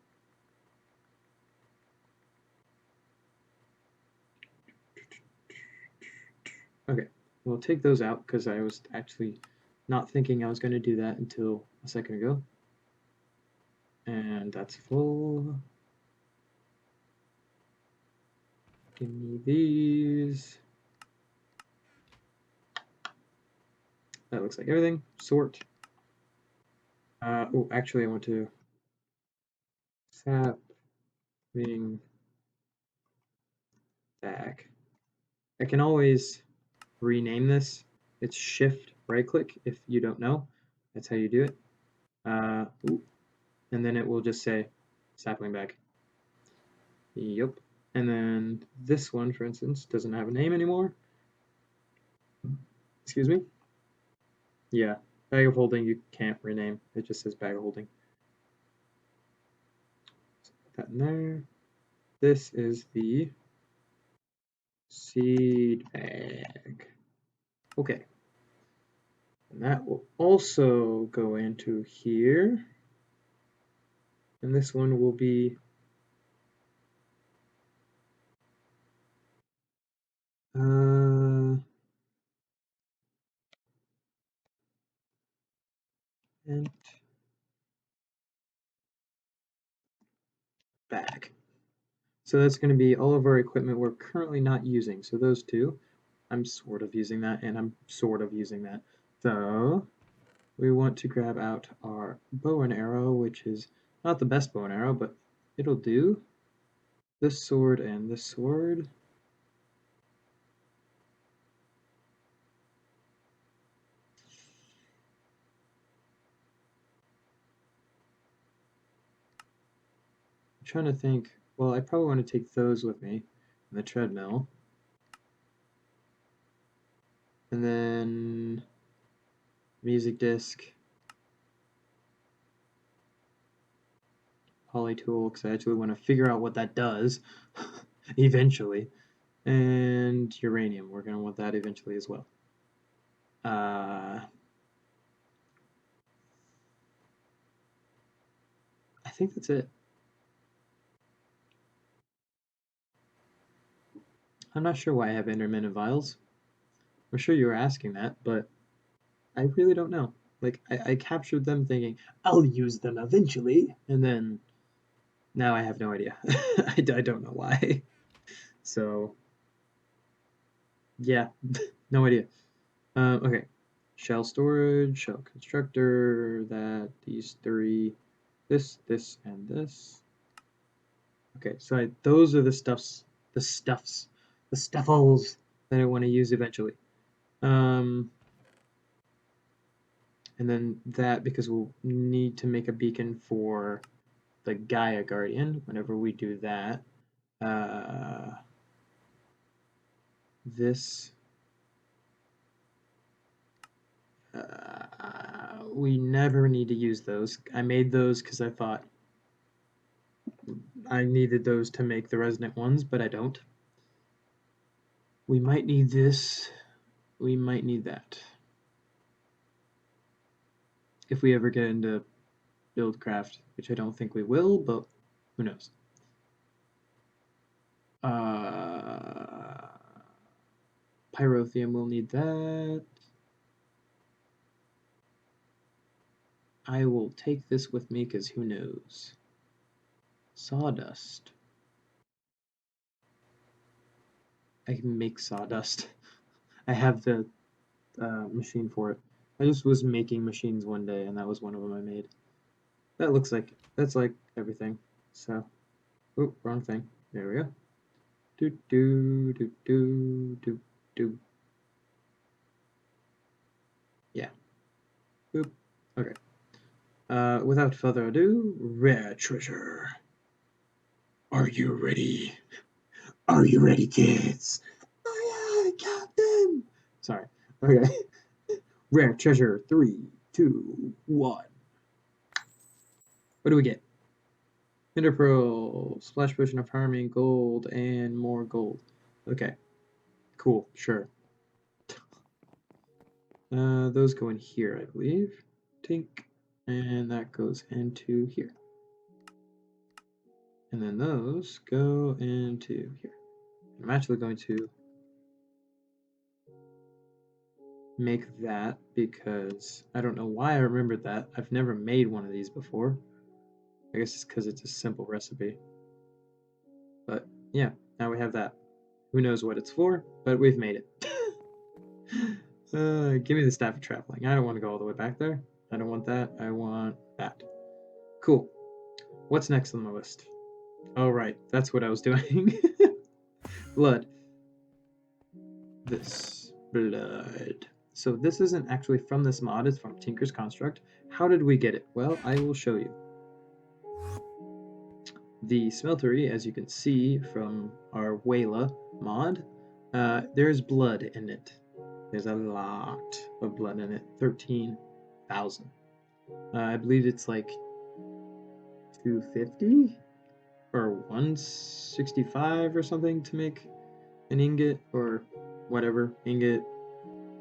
Okay, we'll take those out because I was actually not thinking I was going to do that until a second ago. And that's full. Give me these. That looks like everything. Sort. Oh, actually, I want to sapling back. I can always rename this. It's shift right click if you don't know. That's how you do it. And then it will just say sapling bag. Yep. And then this one, for instance, doesn't have a name anymore. Excuse me? Yeah. Bag of holding you can't rename. It just says bag of holding. So put that in there. This is the seed bag. Okay. And that will also go into here. And this one will be and bag. So that's going to be all of our equipment we're currently not using. So those two, I'm sort of using that, and I'm sort of using that. So we want to grab out our bow and arrow, which is not the best bow and arrow, but it'll do. This sword and this sword. I'm trying to think. Well, I probably want to take those with me in the treadmill. And then music disc, polytool, because I actually want to figure out what that does eventually. And uranium, we're going to want that eventually as well. I think that's it. I'm not sure why I have intermittent vials. I'm sure you were asking that, but I really don't know. Like, I captured them thinking, I'll use them eventually, and then now I have no idea. I don't know why. So, yeah, no idea. Okay, shell storage, shell constructor, these three, this, and this. Okay, so those are the the stuffles that I want to use eventually. Um, and then that, because we'll need to make a beacon for the Gaia Guardian whenever we do that. This, we never need to use those. I made those because I thought I needed those to make the resonant ones, but I don't. We might need this. We might need that. If we ever get into Buildcraft, which I don't think we will, but who knows. Pyrotheum will need that. I will take this with me because who knows. Sawdust. I can make sawdust. I have the machine for it. I just was making machines one day, and that was one of them I made. That's like everything. So, oh, wrong thing. There we go. Do do do do do do. Yeah. Boop. Okay. Without further ado, rare treasure. Are you ready? Are you ready, kids? Oh yeah, Captain. Sorry. Okay. Rare treasure. 3, 2, 1. What do we get? Ender pearl, splash potion of harming, gold, and more gold. Okay. Cool. Sure. Those go in here, I believe. Tink. And that goes into here. And then those go into here. I'm actually going to make that because I don't know why I remembered that. I've never made one of these before. I guess it's because it's a simple recipe. But yeah, now we have that. Who knows what it's for, but we've made it. Give me the staff of traveling. I don't want to go all the way back there. I don't want that. I want that. Cool. What's next on the list? Oh, right. That's what I was doing. Blood. This. Blood. So this isn't actually from this mod. It's from Tinker's Construct. How did we get it? Well, I will show you. The smeltery, as you can see from our Wayla mod, there's blood in it. There's a lot of blood in it. 13,000. I believe it's like 250 or 165 or something to make an ingot or whatever. Ingot,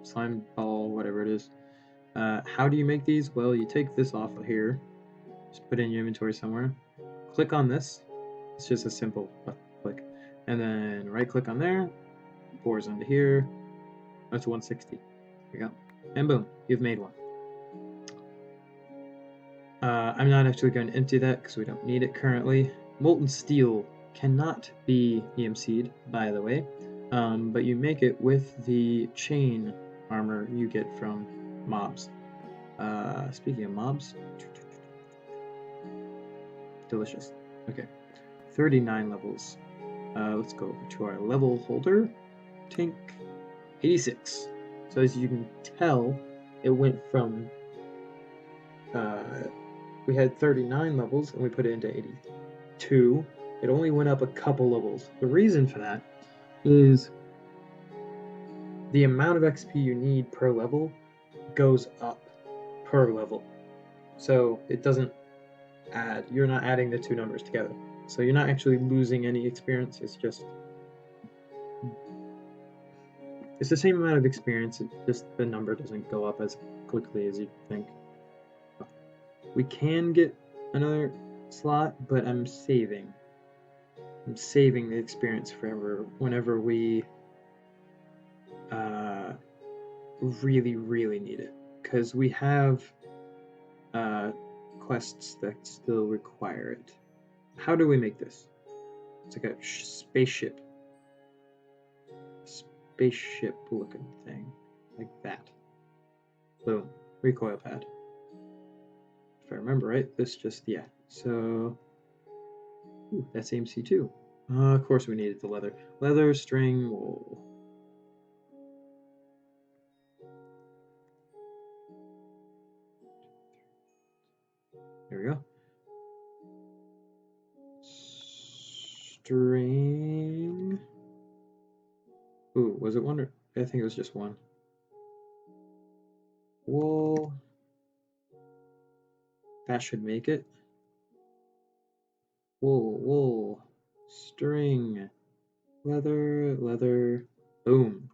slime ball, whatever it is. How do you make these? Well, you take this off of here. Just put it in your inventory somewhere. Click on this. It's just a simple click. And then right click on there. Pours into here. That's 160. There you go. And boom, you've made one. I'm not actually going to empty that because we don't need it currently. Molten steel cannot be EMC'd, by the way, but you make it with the chain armor you get from mobs. Speaking of mobs, delicious. Okay, 39 levels. Let's go over to our level holder. Tink, 86. So as you can tell, it went from we had 39 levels and we put it into 82. It only went up a couple levels. The reason for that is the amount of XP you need per level goes up per level. So it doesn't add, you're not adding the two numbers together. So you're not actually losing any experience, it's the same amount of experience, it's just the number doesn't go up as quickly as you think. We can get another slot, but I'm saving the experience forever whenever we really need it. because we have quests that still require it. How do we make this? It's like a spaceship looking thing, like that. Boom, recoil pad. If I remember right, this just, yeah. So, ooh, that's AMC too. Of course we needed the leather. Leather, string, wool. There we go. String. Ooh, was it one or? I think it was just one. Wool. That should make it. Wool, wool. String. Leather, leather. Boom.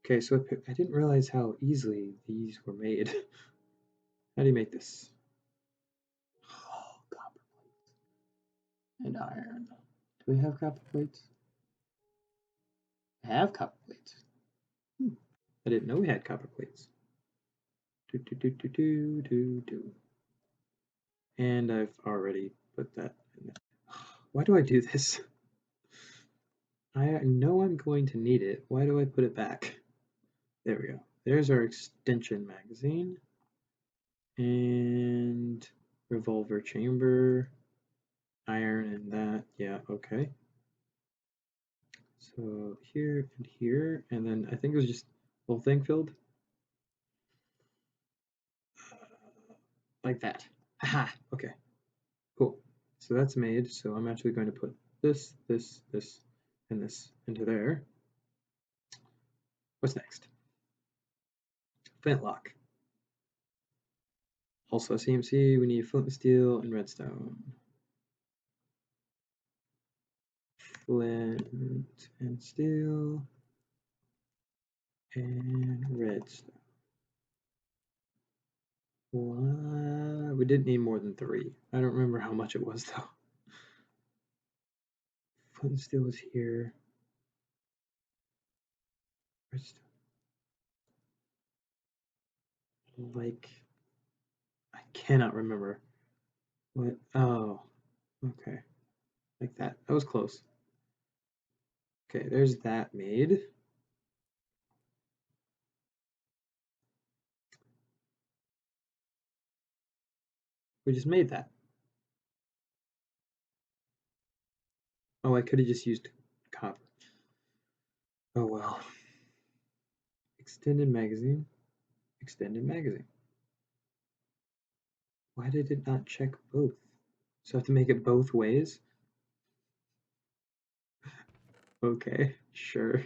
Okay, so I didn't realize how easily these were made. How do you make this? Oh, copper plates and iron. Do we have copper plates? I have copper plates. I didn't know we had copper plates. Do, do, do, do, do, do, do. And I've already put that in there. Why do I do this? I know I'm going to need it. Why do I put it back? There we go. There's our extension magazine. And revolver chamber. Iron and that. Yeah, okay. So here and here. And then I think it was just the whole thing filled. Like that. Aha! Okay. Cool. So that's made. So I'm actually going to put this, this, this, and this into there. What's next? Flintlock. Also CMC, we need flint and steel and redstone. Flint and steel and redstone. We didn't need more than 3. I don't remember how much it was though. Flint and steel is here. Redstone. Like, I cannot remember. What? Oh, okay. Like that. That was close. Okay, there's that made. We just made that. Oh, I could have just used copper. Oh well. Extended magazine. Extended magazine. Why did it not check both? So I have to make it both ways? Okay, sure.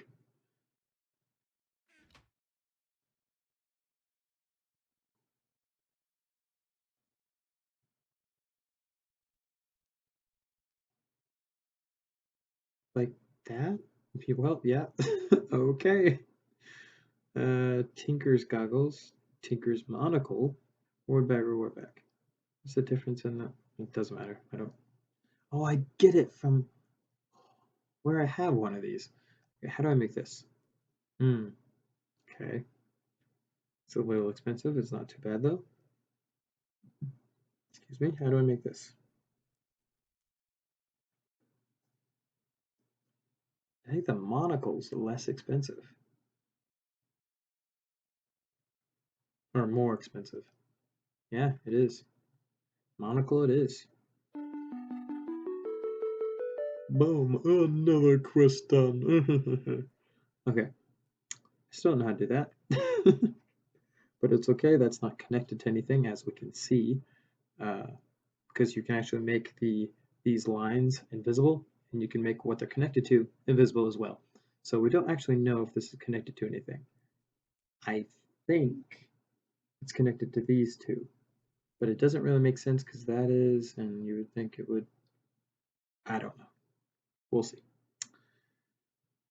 Like that? Well, yeah. Okay. Tinker's goggles. Tinker's monocle. Reward bag, reward bag. What's the difference in that? It doesn't matter. I don't. Oh, I get it from where I have one of these. Okay, how do I make this? Okay. It's a little expensive. It's not too bad though. Excuse me. How do I make this? I think the monocle's less expensive. Or more expensive. Yeah, it is. Monocle it is. Boom, another quest done. Okay, I still don't know how to do that. But it's okay, that's not connected to anything as we can see. Because you can actually make these lines invisible, and you can make what they're connected to invisible as well. So we don't actually know if this is connected to anything. I think it's connected to these two, but it doesn't really make sense because that is, and you would think it would, I don't know. We'll see.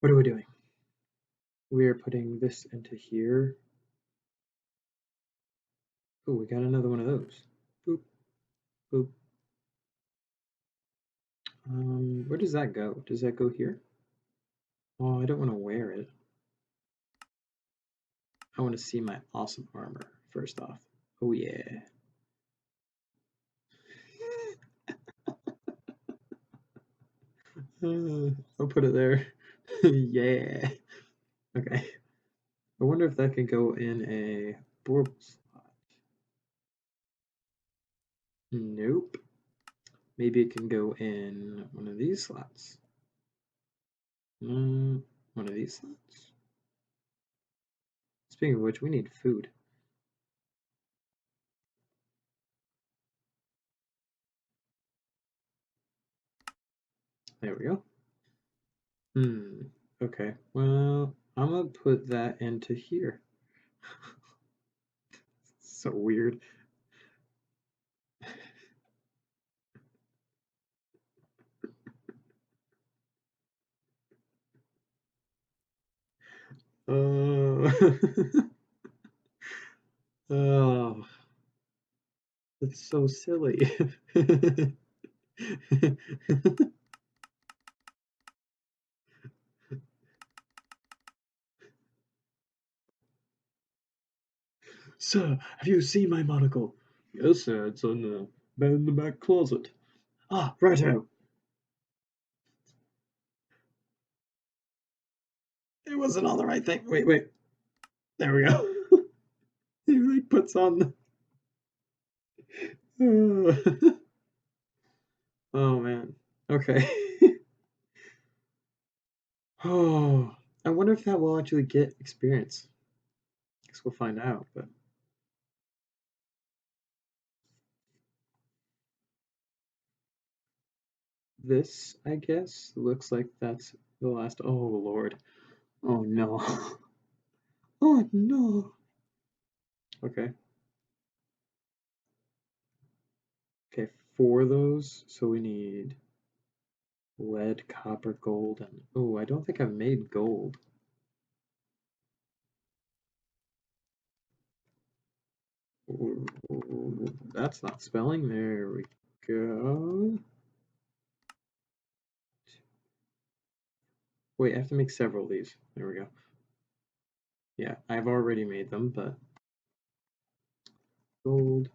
What are we doing? We are putting this into here. Oh, we got another one of those. Boop, boop. Where does that go? Does that go here? Oh, I don't want to wear it. I want to see my awesome armor first off. Oh yeah. I'll put it there. Yeah. Okay. I wonder if that can go in a portable slot. Nope. Maybe it can go in one of these slots. One of these slots? Speaking of which, we need food. There we go. Okay. Well, I'm gonna put that into here. So weird. Uh, oh, that's so silly. Sir, have you seen my monocle? Yes, sir. It's on the bed in the back closet. Ah, righto. It wasn't on the right thing. Wait, wait. There we go. He like puts on the. Oh man. Okay. Oh, I wonder if that will actually get experience. Guess we'll find out. But this, I guess, looks like that's the last. Oh Lord. Oh no. Oh no. Okay. Okay. For those, so we need lead, copper, gold, and oh, I don't think I've made gold. Ooh, that's not spelling. There we go. Wait, I have to make several of these. There we go. Yeah, I've already made them, but gold.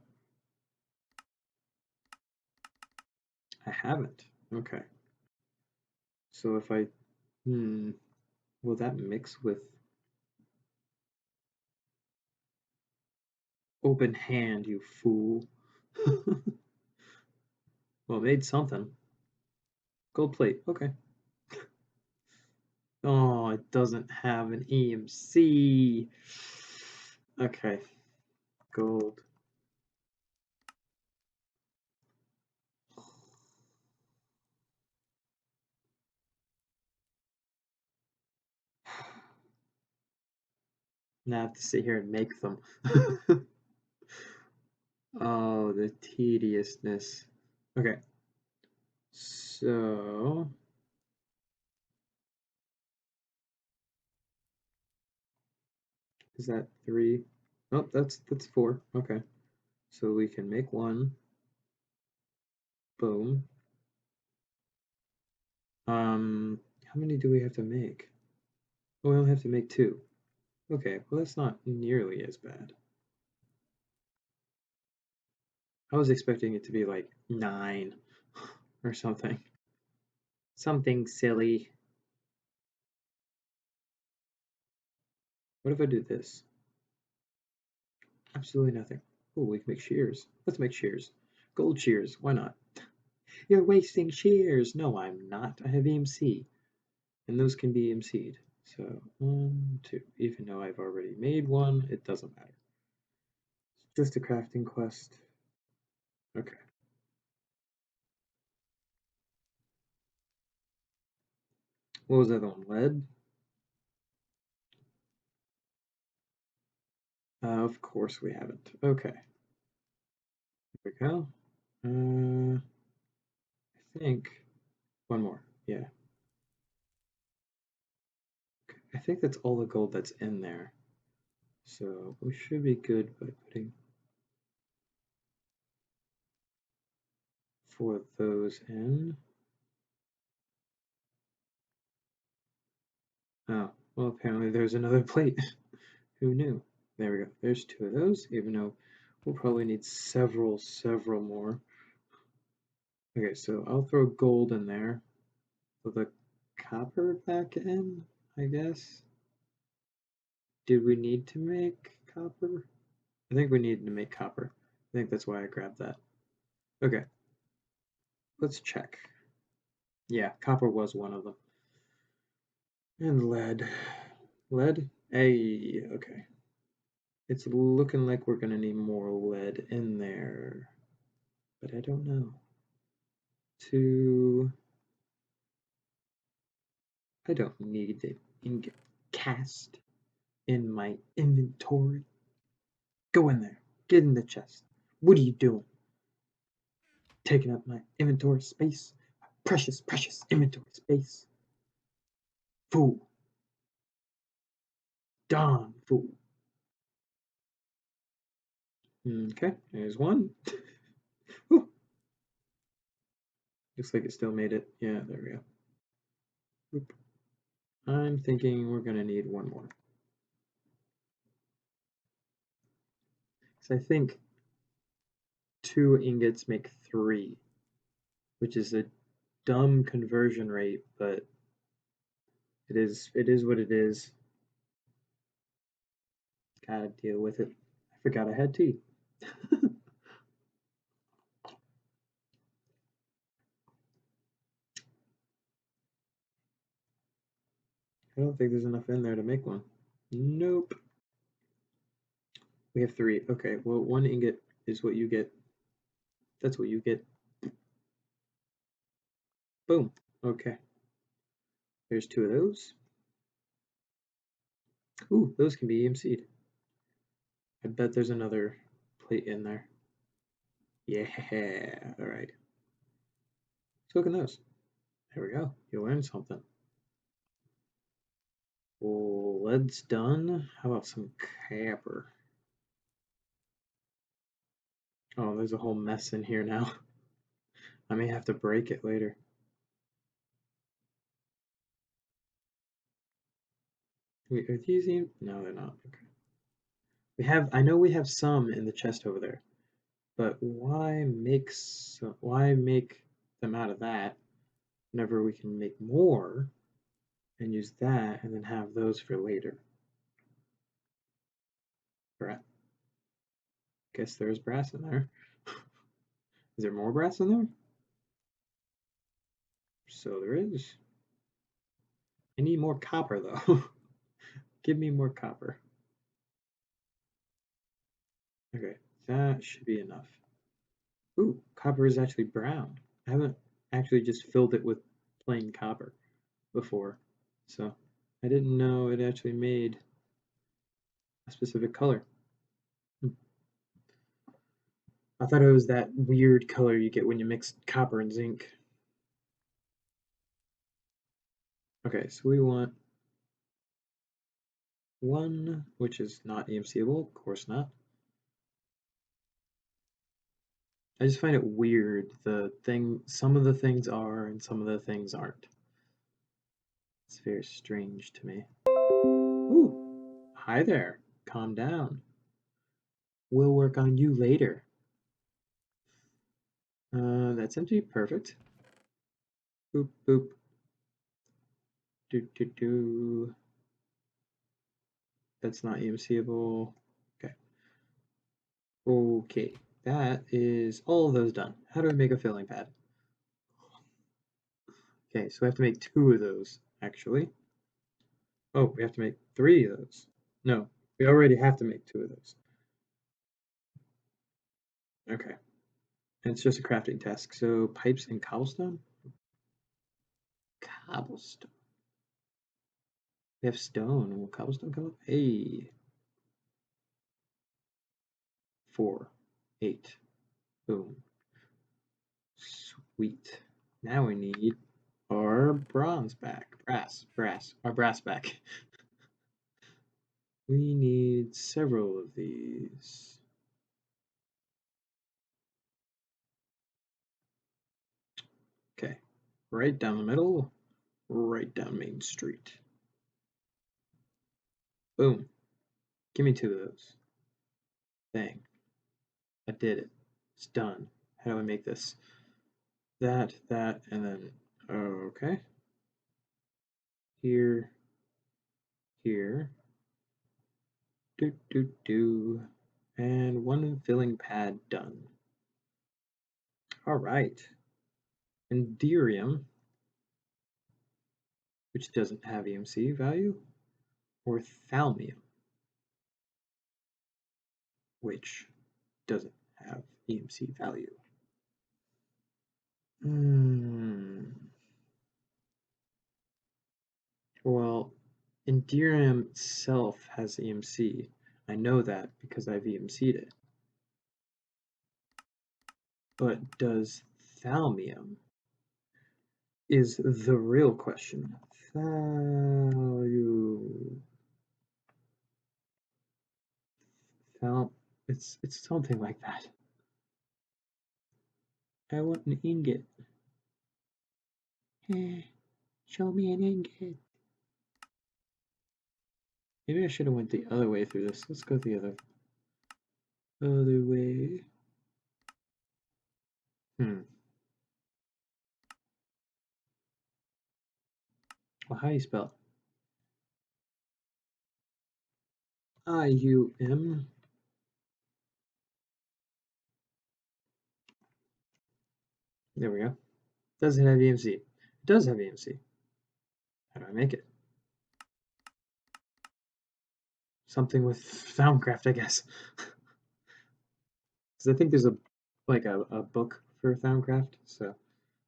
I haven't. Okay. So if I, will that mix with open hand, you fool? Well, it made something. Gold plate. Okay. Oh, it doesn't have an EMC. Okay. Gold. Now I have to sit here and make them. Oh, the tediousness. Okay. So is that three? Oh, that's four. Okay. So we can make one. Boom. How many do we have to make? Oh, we only have to make two. Okay, well that's not nearly as bad. I was expecting it to be like 9 or something. Something silly. What if I do this? Absolutely nothing. Oh, we can make shears. Let's make shears. Gold shears, why not? You're wasting shears! No, I'm not. I have EMC. And those can be EMC'd. So, 1, 2. Even though I've already made one, it doesn't matter. It's just a crafting quest. Okay. What was the other one? Lead? Of course we haven't. Okay. Here we go. I think one more. Yeah. I think that's all the gold that's in there. So we should be good by putting 4 of those in. Oh, well, apparently there's another plate. Who knew? There we go. There's two of those, even though we'll probably need several more. Okay, so I'll throw gold in there. Put the copper back in, I guess. Did we need to make copper? I think we needed to make copper. I think that's why I grabbed that. Okay, let's check. Yeah, copper was one of them. And lead. Lead? Hey, okay. It's looking like we're gonna need more lead in there. But I don't know. I don't need the ingot cast in my inventory. Go in there. Get in the chest. What are you doing? Taking up my inventory space. Precious, precious inventory space. Fool. Darn fool. Okay, there's one. Ooh, looks like it still made it. Yeah, there we go. Oop. I'm thinking we're gonna need one more. So I think 2 ingots make 3, which is a dumb conversion rate, but it is what it is. Gotta deal with it. I forgot I had tea. I don't think there's enough in there to make one. Nope. We have 3. Okay, well, 1 ingot is what you get. That's what you get. Boom. Okay. There's 2 of those. Ooh, those can be EMC'd. I bet there's another plate in there. Yeah, alright. Let's look at those. There we go. You learned something. Lead's done. How about some copper? Oh, there's a whole mess in here now. I may have to break it later. Wait, are these even? No, they're not. Okay. I know we have some in the chest over there, but why make them out of that whenever we can make more and use that and then have those for later? Right. Guess there's brass in there. Is there more brass in there? So there is. I need more copper though. Give me more copper. Okay, that should be enough. Ooh, copper is actually brown. I haven't actually just filled it with plain copper before, so I didn't know it actually made a specific color. I thought it was that weird color you get when you mix copper and zinc. Okay, so we want 1, which is not EMCable, of course not. I just find it weird, some of the things are and some of the things aren't. It's very strange to me. Ooh, hi there. Calm down. We'll work on you later. That's empty. Perfect. Boop, boop. Do, do, do. That's not EMCable. Okay. Okay. That is all of those done. How do I make a filling pad? Okay, so we have to make 2 of those, actually. Oh, we have to make 3 of those. No, we already have to make 2 of those. Okay. And it's just a crafting task. So pipes and cobblestone? Cobblestone. We have stone. Will cobblestone come up? Hey. 4, 8. Boom. Sweet. Now we need our bronze back. Our brass back. We need several of these. Okay. Right down the middle, right down Main Street. Boom. Give me 2 of those. Bang. I did it. It's done. How do I make this? That, and then, okay. Here, here. Do. And 1 filling pad done. All right. Enderium, which doesn't have EMC value, or Thalmium, which doesn't have EMC value. Well, Enderium itself has EMC. I know that because I've EMC'd it. But does Thalmium is the real question. Value. It's something like that. I want an ingot. Show me an ingot. Maybe I should have went the other way through this. Let's go the other way. Well, how do you spell it? IUM. There we go. Doesn't have EMC. It does have EMC. How do I make it? Something with Soundcraft, I guess. Because I think there's a book for Soundcraft. So,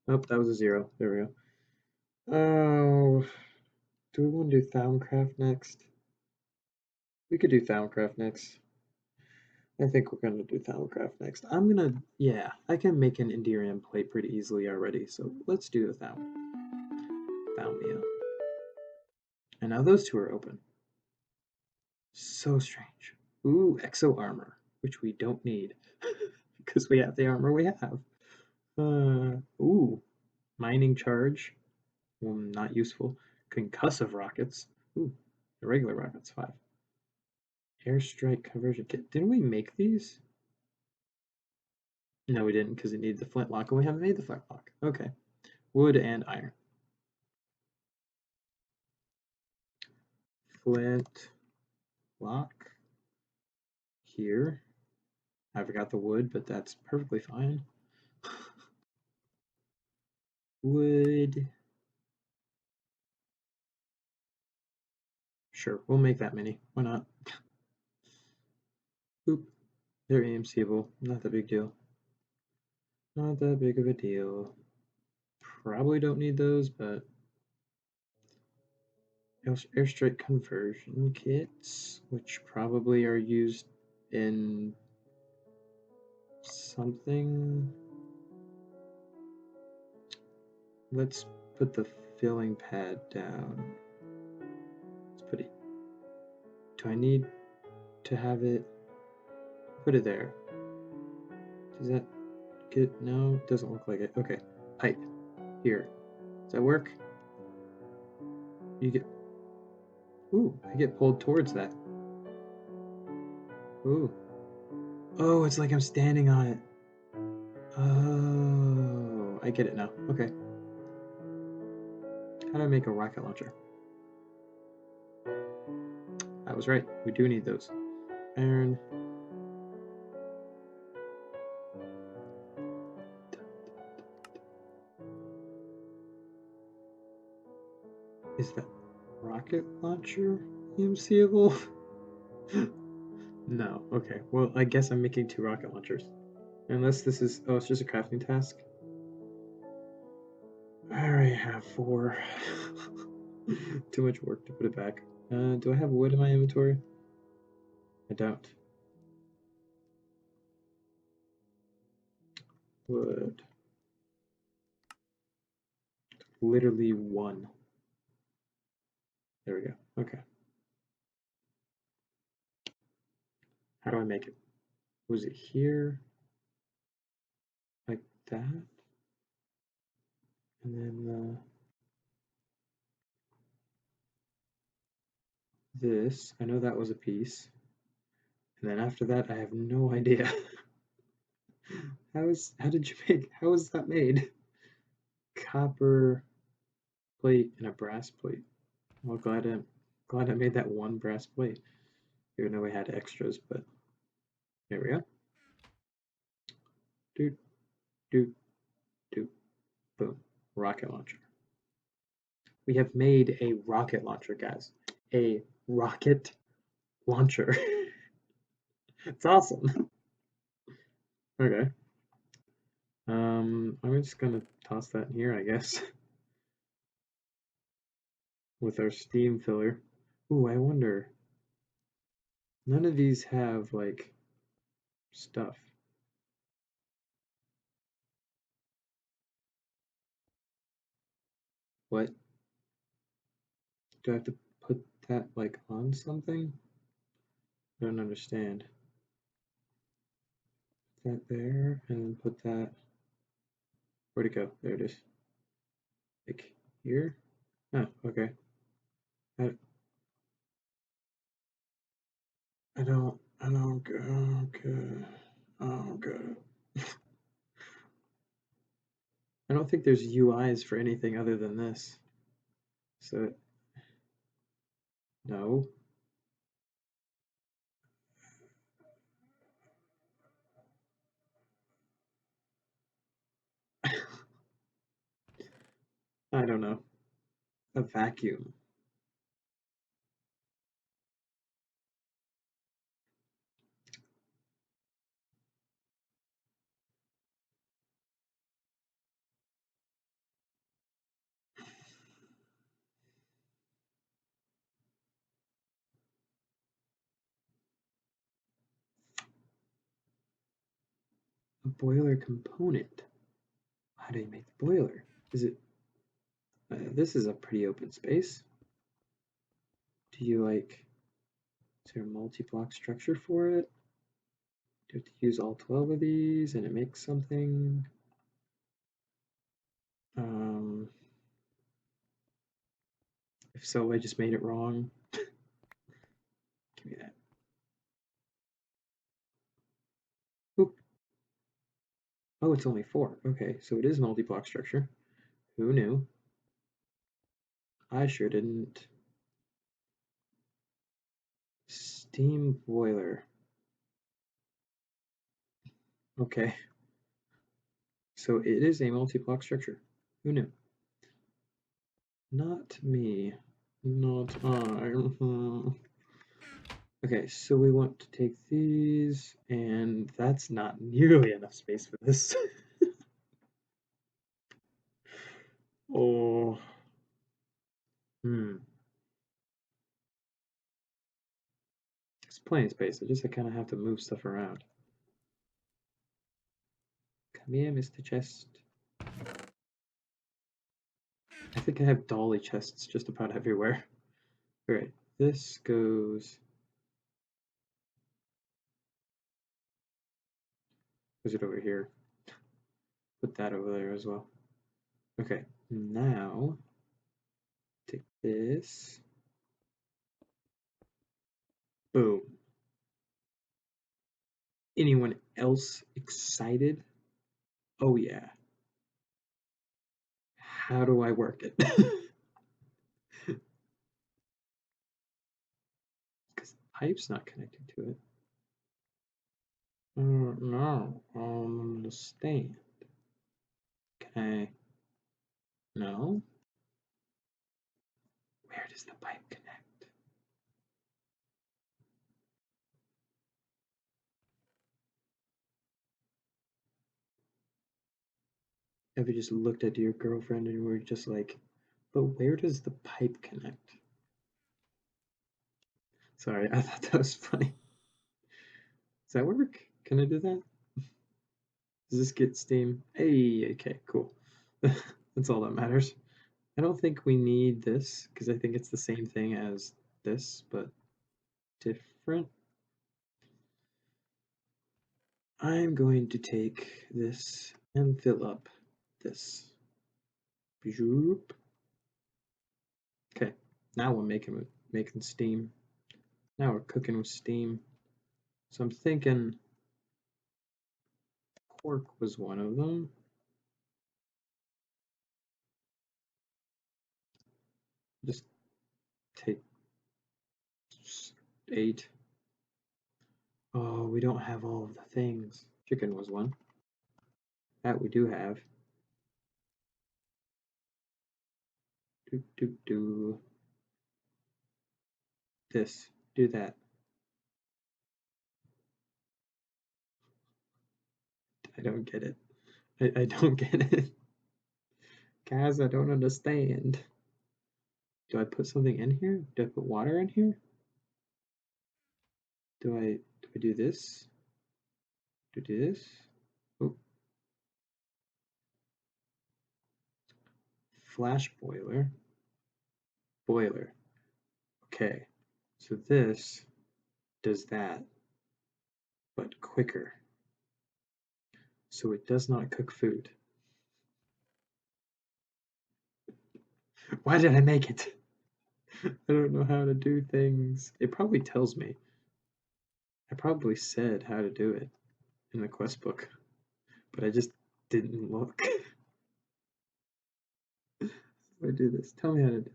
oh, that was a 0. There we go. Oh, do we want to do Soundcraft next? We could do Soundcraft next. I think we're gonna do Soundcraft next. Yeah, I can make an Enderium plate pretty easily already. So let's do the Thalmia. And now those 2 are open. So strange. Ooh, Exo Armor, which we don't need because we have the armor we have. Ooh, Mining Charge, not useful. Concussive Rockets. Ooh, the regular rockets 5. Airstrike Conversion Kit. Didn't we make these? No, we didn't because it needed the flintlock, and we haven't made the flintlock. Okay. Wood and iron. Flint lock here. I forgot the wood, but that's perfectly fine. Wood. Sure, we'll make that many. Why not? Oop. They're EMCable. Not that big deal. Not that big of a deal. Probably don't need those, but airstrike conversion kits, which probably are used in something. Let's put the filling pad down. Let's put it. Do I need to have it? Put it there. Does that get? No, it doesn't look like it. Okay, pipe here. Does that work? You get. Ooh, I get pulled towards that. Ooh. Oh, it's like I'm standing on it. Oh, I get it now. Okay. How do I make a rocket launcher? I was right. We do need those. Iron. Is that rocket launcher EMCable? No. Okay. Well, I guess I'm making 2 rocket launchers. Unless this is... Oh, it's just a crafting task? I already have 4. Too much work to put it back. Do I have wood in my inventory? I don't. Wood. Literally 1. There we go. Okay. How do I make it? Was it here? Like that? And then this. I know that was a piece. And then after that, I have no idea. How was that made? Copper plate and a brass plate. Well, glad I made that one brass plate, even though we had extras, but there we go. Doot, doot, doot, boom. Rocket launcher. We have made a rocket launcher, guys. A rocket launcher. It's awesome. Okay. I'm just gonna toss that in here, I guess, with our steam filler. Ooh, I wonder. None of these have like stuff. What? Do I have to put that like on something? I don't understand. Put that there and then put that. Where'd it go? There it is. Like here? Oh, okay. I, I don't go. Okay. Oh, God. I don't think there's UIs for anything other than this. So, no. I don't know. A vacuum. A boiler component. How do you make the boiler? Is it? This is a pretty open space. Do you like? Is there a multi-block structure for it? Do you have to use all 12 of these and it makes something? Um, if so, I just made it wrong. Give me that. Oop. Oh, it's only 4. Okay, so it is multi-block structure. Who knew? I sure didn't. Steam boiler. Okay, so it is a multi-block structure. Who knew? Not me. Not I. Okay, so we want to take these, and that's not nearly enough space for this. Oh. Hmm. It's plenty of space. I kind of have to move stuff around. Come here, Mr. Chest. I think I have dolly chests just about everywhere. Alright, this goes. Goes it over here. Put that over there as well. Okay, now take this. Boom. Anyone else excited? Oh yeah. How do I work it? Because the pipe's not connected to it. No, I don't understand. Can I? No? Where does the pipe connect? Have you just looked at your girlfriend and were just like, but where does the pipe connect? Sorry, I thought that was funny. Does that work? Can I do that? Does this get steam? Hey, okay, cool. That's all that matters. I don't think we need this because I think it's the same thing as this, but different. I'm going to take this and fill up this. Okay, now we're making steam. Now we're cooking with steam. So I'm thinking pork was one of them. Just take 8. Oh, we don't have all of the things. Chicken was one. That we do have. Do. This. Do that. I don't get it. I don't get it. Guys, I don't understand. Do I put something in here? Do I put water in here? Do I do this? Do this? Oh, flash boiler. Boiler. Okay. So this does that, but quicker. So it does not cook food. Why did I make it? I don't know how to do things. It probably tells me. I probably said how to do it in the quest book, but I just didn't look. How do I do this? Tell me how to do it.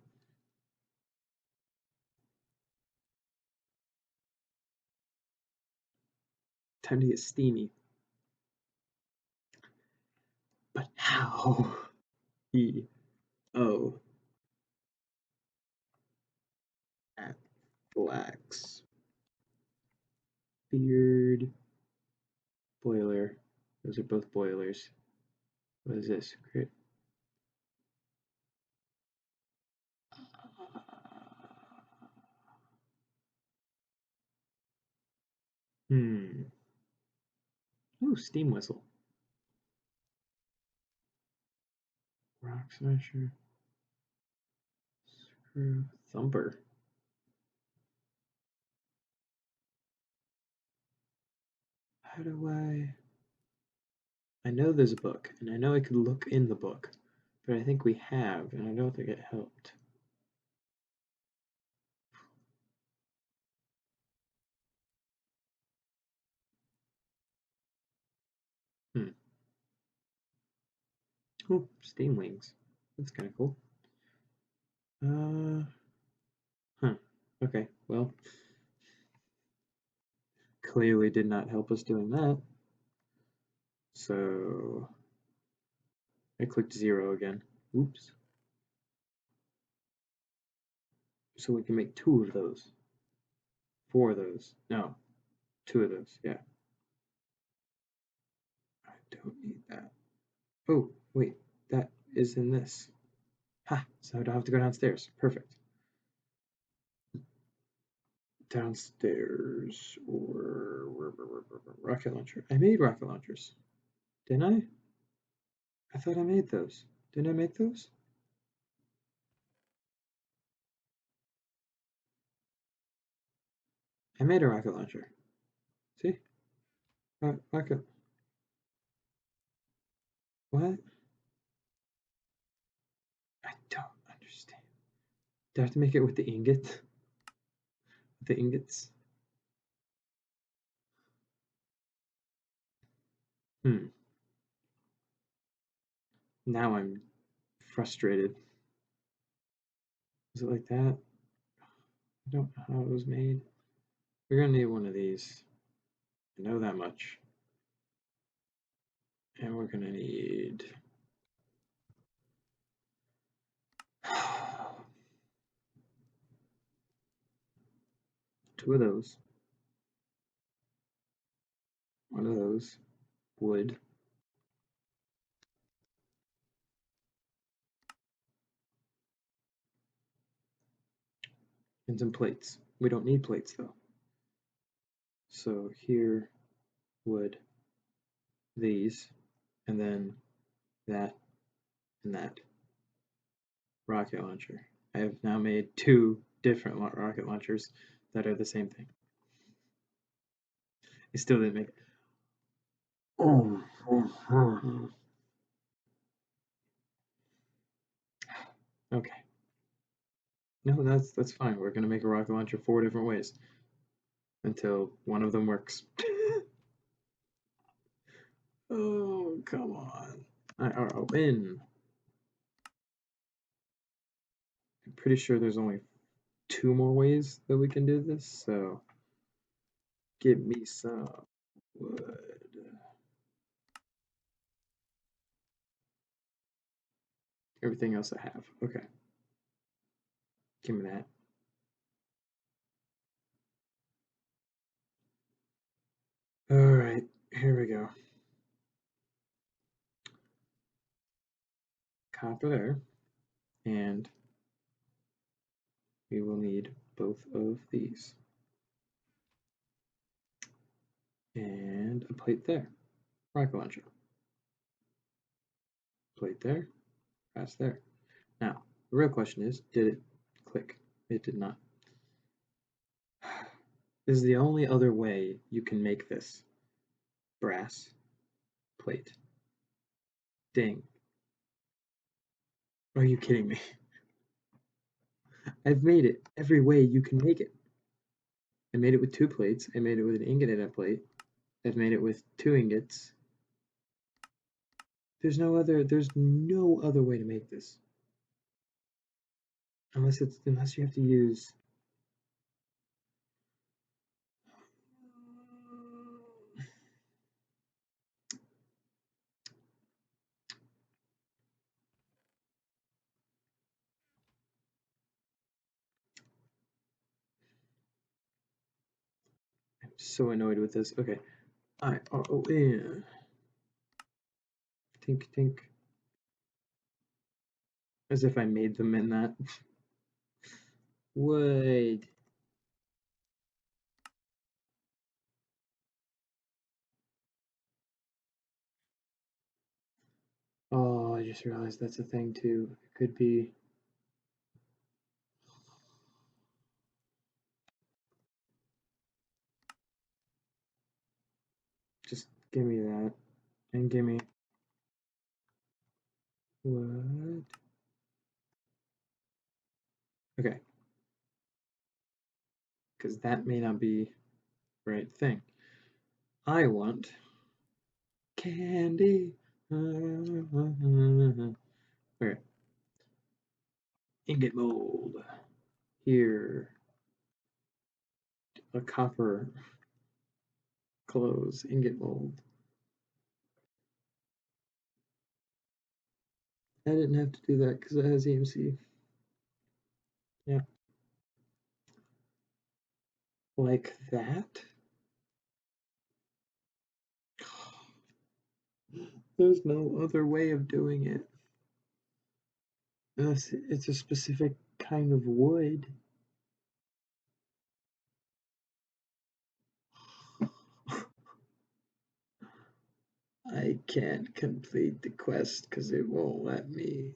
Time to get steamy. But how? E O at flax. Beard. Boiler. Those are both boilers. What is this? Great. Hmm. Ooh, steam whistle. Rock smasher. Screw thumper. How do I know there's a book, and I know I could look in the book, but I think we have, and I don't think it helped. Hmm. Oh, steam wings. That's kind of cool. Huh. Okay, well, clearly did not help us doing that. So I clicked 0 again. Oops. So we can make 2 of those. 4 of those. No, 2 of those. Yeah. I don't need that. Oh, wait. That is in this. Ha! So I don't have to go downstairs. Perfect. Downstairs or rocket launcher. I made rocket launchers. Didn't I? I thought I made those. Didn't I make those? I made a rocket launcher. See? Rocket. What? I don't understand. Do I have to make it with the ingot? The ingots? Hmm. Now I'm frustrated. Is it like that? I don't know how it was made. We're gonna need one of these. I know that much. And we're gonna need 2 of those. 1 of those. Wood. And some plates. We don't need plates though. So here, wood, these, and then that and that. Rocket launcher. I have now made 2 different rocket launchers that are the same thing. I still didn't make it. Oh. Okay. No, that's fine. We're gonna make a rocket launcher 4 different ways. until one of them works. Oh, come on. I'll win. I'm pretty sure there's only 2 more ways that we can do this, so give me some wood. Everything else I have. Okay. Give me that. Alright, here we go. Copper there. And we will need both of these. And a plate there. Rocket launcher. Plate there. Brass there. Now, the real question is, did it click? It did not. This is the only other way you can make this. Brass. Plate. Ding. Are you kidding me? I've made it every way you can make it. I made it with 2 plates. I made it with an ingot and a plate. I've made it with 2 ingots. There's no other way to make this. Unless you have to use. I'm so annoyed with this. Okay. IRON. Tink tink. As if I made them in that. Wood. Oh, I just realized that's a thing too. It could be. Just give me that. And give me. What? Okay. Because that may not be the right thing. I want candy. Okay. Ingot mold. Here. A copper close ingot mold. I didn't have to do that because it has EMC. Yeah. Like that? There's no other way of doing it. Unless it's a specific kind of wood. I can't complete the quest because it won't let me.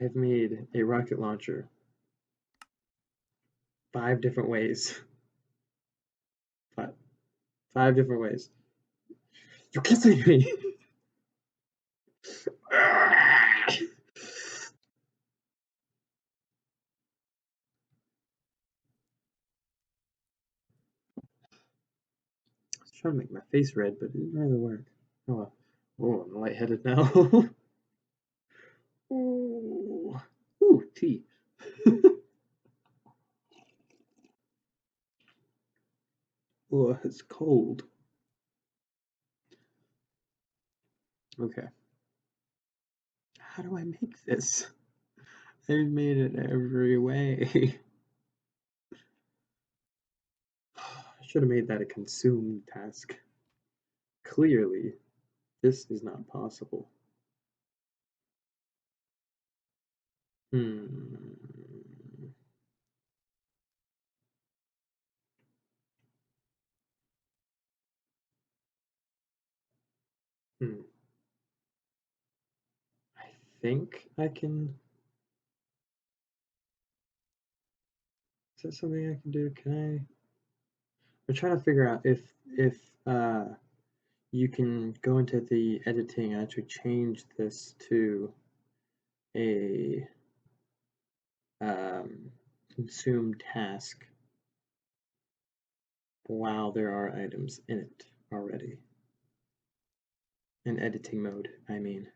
I've made a rocket launcher 5 different ways. 5 different ways. You're kissing me! I was trying to make my face red, but it didn't really work. Oh well. Oh, I'm lightheaded now. Oh. Ooh, tea. Oh, it's cold. Okay. How do I make this? I've made it every way. I should have made that a consume task. Clearly, this is not possible. Hmm. Hmm. I think I can. Is that something I can do? Can I? I'm trying to figure out if you can go into the editing and actually change this to a consume task while there are items in it already. In editing mode, I mean.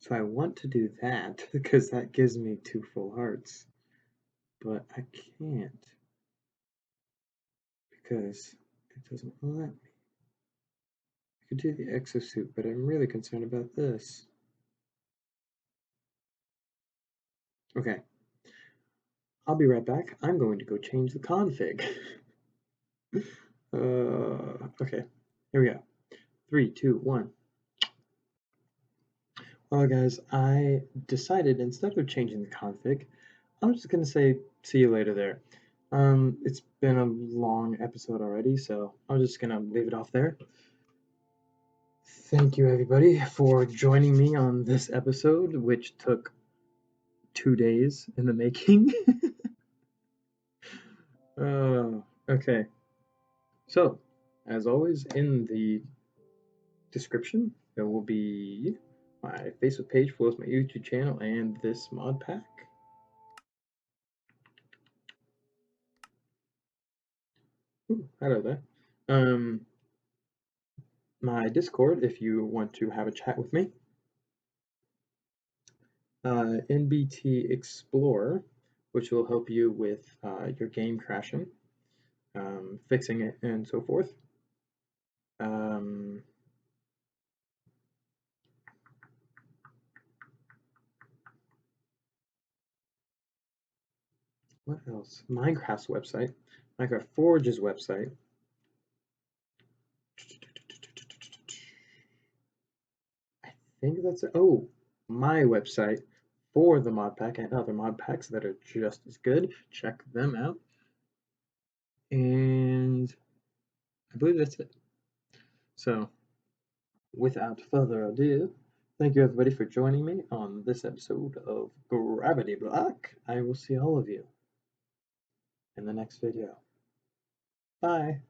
So I want to do that because that gives me 2 full hearts. But I can't because it doesn't let me. I could do the exosuit, but I'm really concerned about this. Okay. I'll be right back. I'm going to go change the config. Okay. Here we go. 3, 2, 1. Well, guys, I decided instead of changing the config, I'm just gonna say see you later there. It's been a long episode already, so I'm just gonna leave it off there. Thank you, everybody, for joining me on this episode, which took 2 days in the making. Okay. So, as always, in the description, there will be my Facebook page, as well as my YouTube channel, and this mod pack. Ooh, hello there. My Discord, if you want to have a chat with me. NBT Explorer, which will help you with your game crashing, fixing it, and so forth. What else? Minecraft's website, Minecraft Forge's website. I think that's it. Oh, my website for the mod pack and other mod packs that are just as good. Check them out. And I believe that's it. So, without further ado, thank you everybody for joining me on this episode of Gravity Block. I will see all of you in the next video. Bye.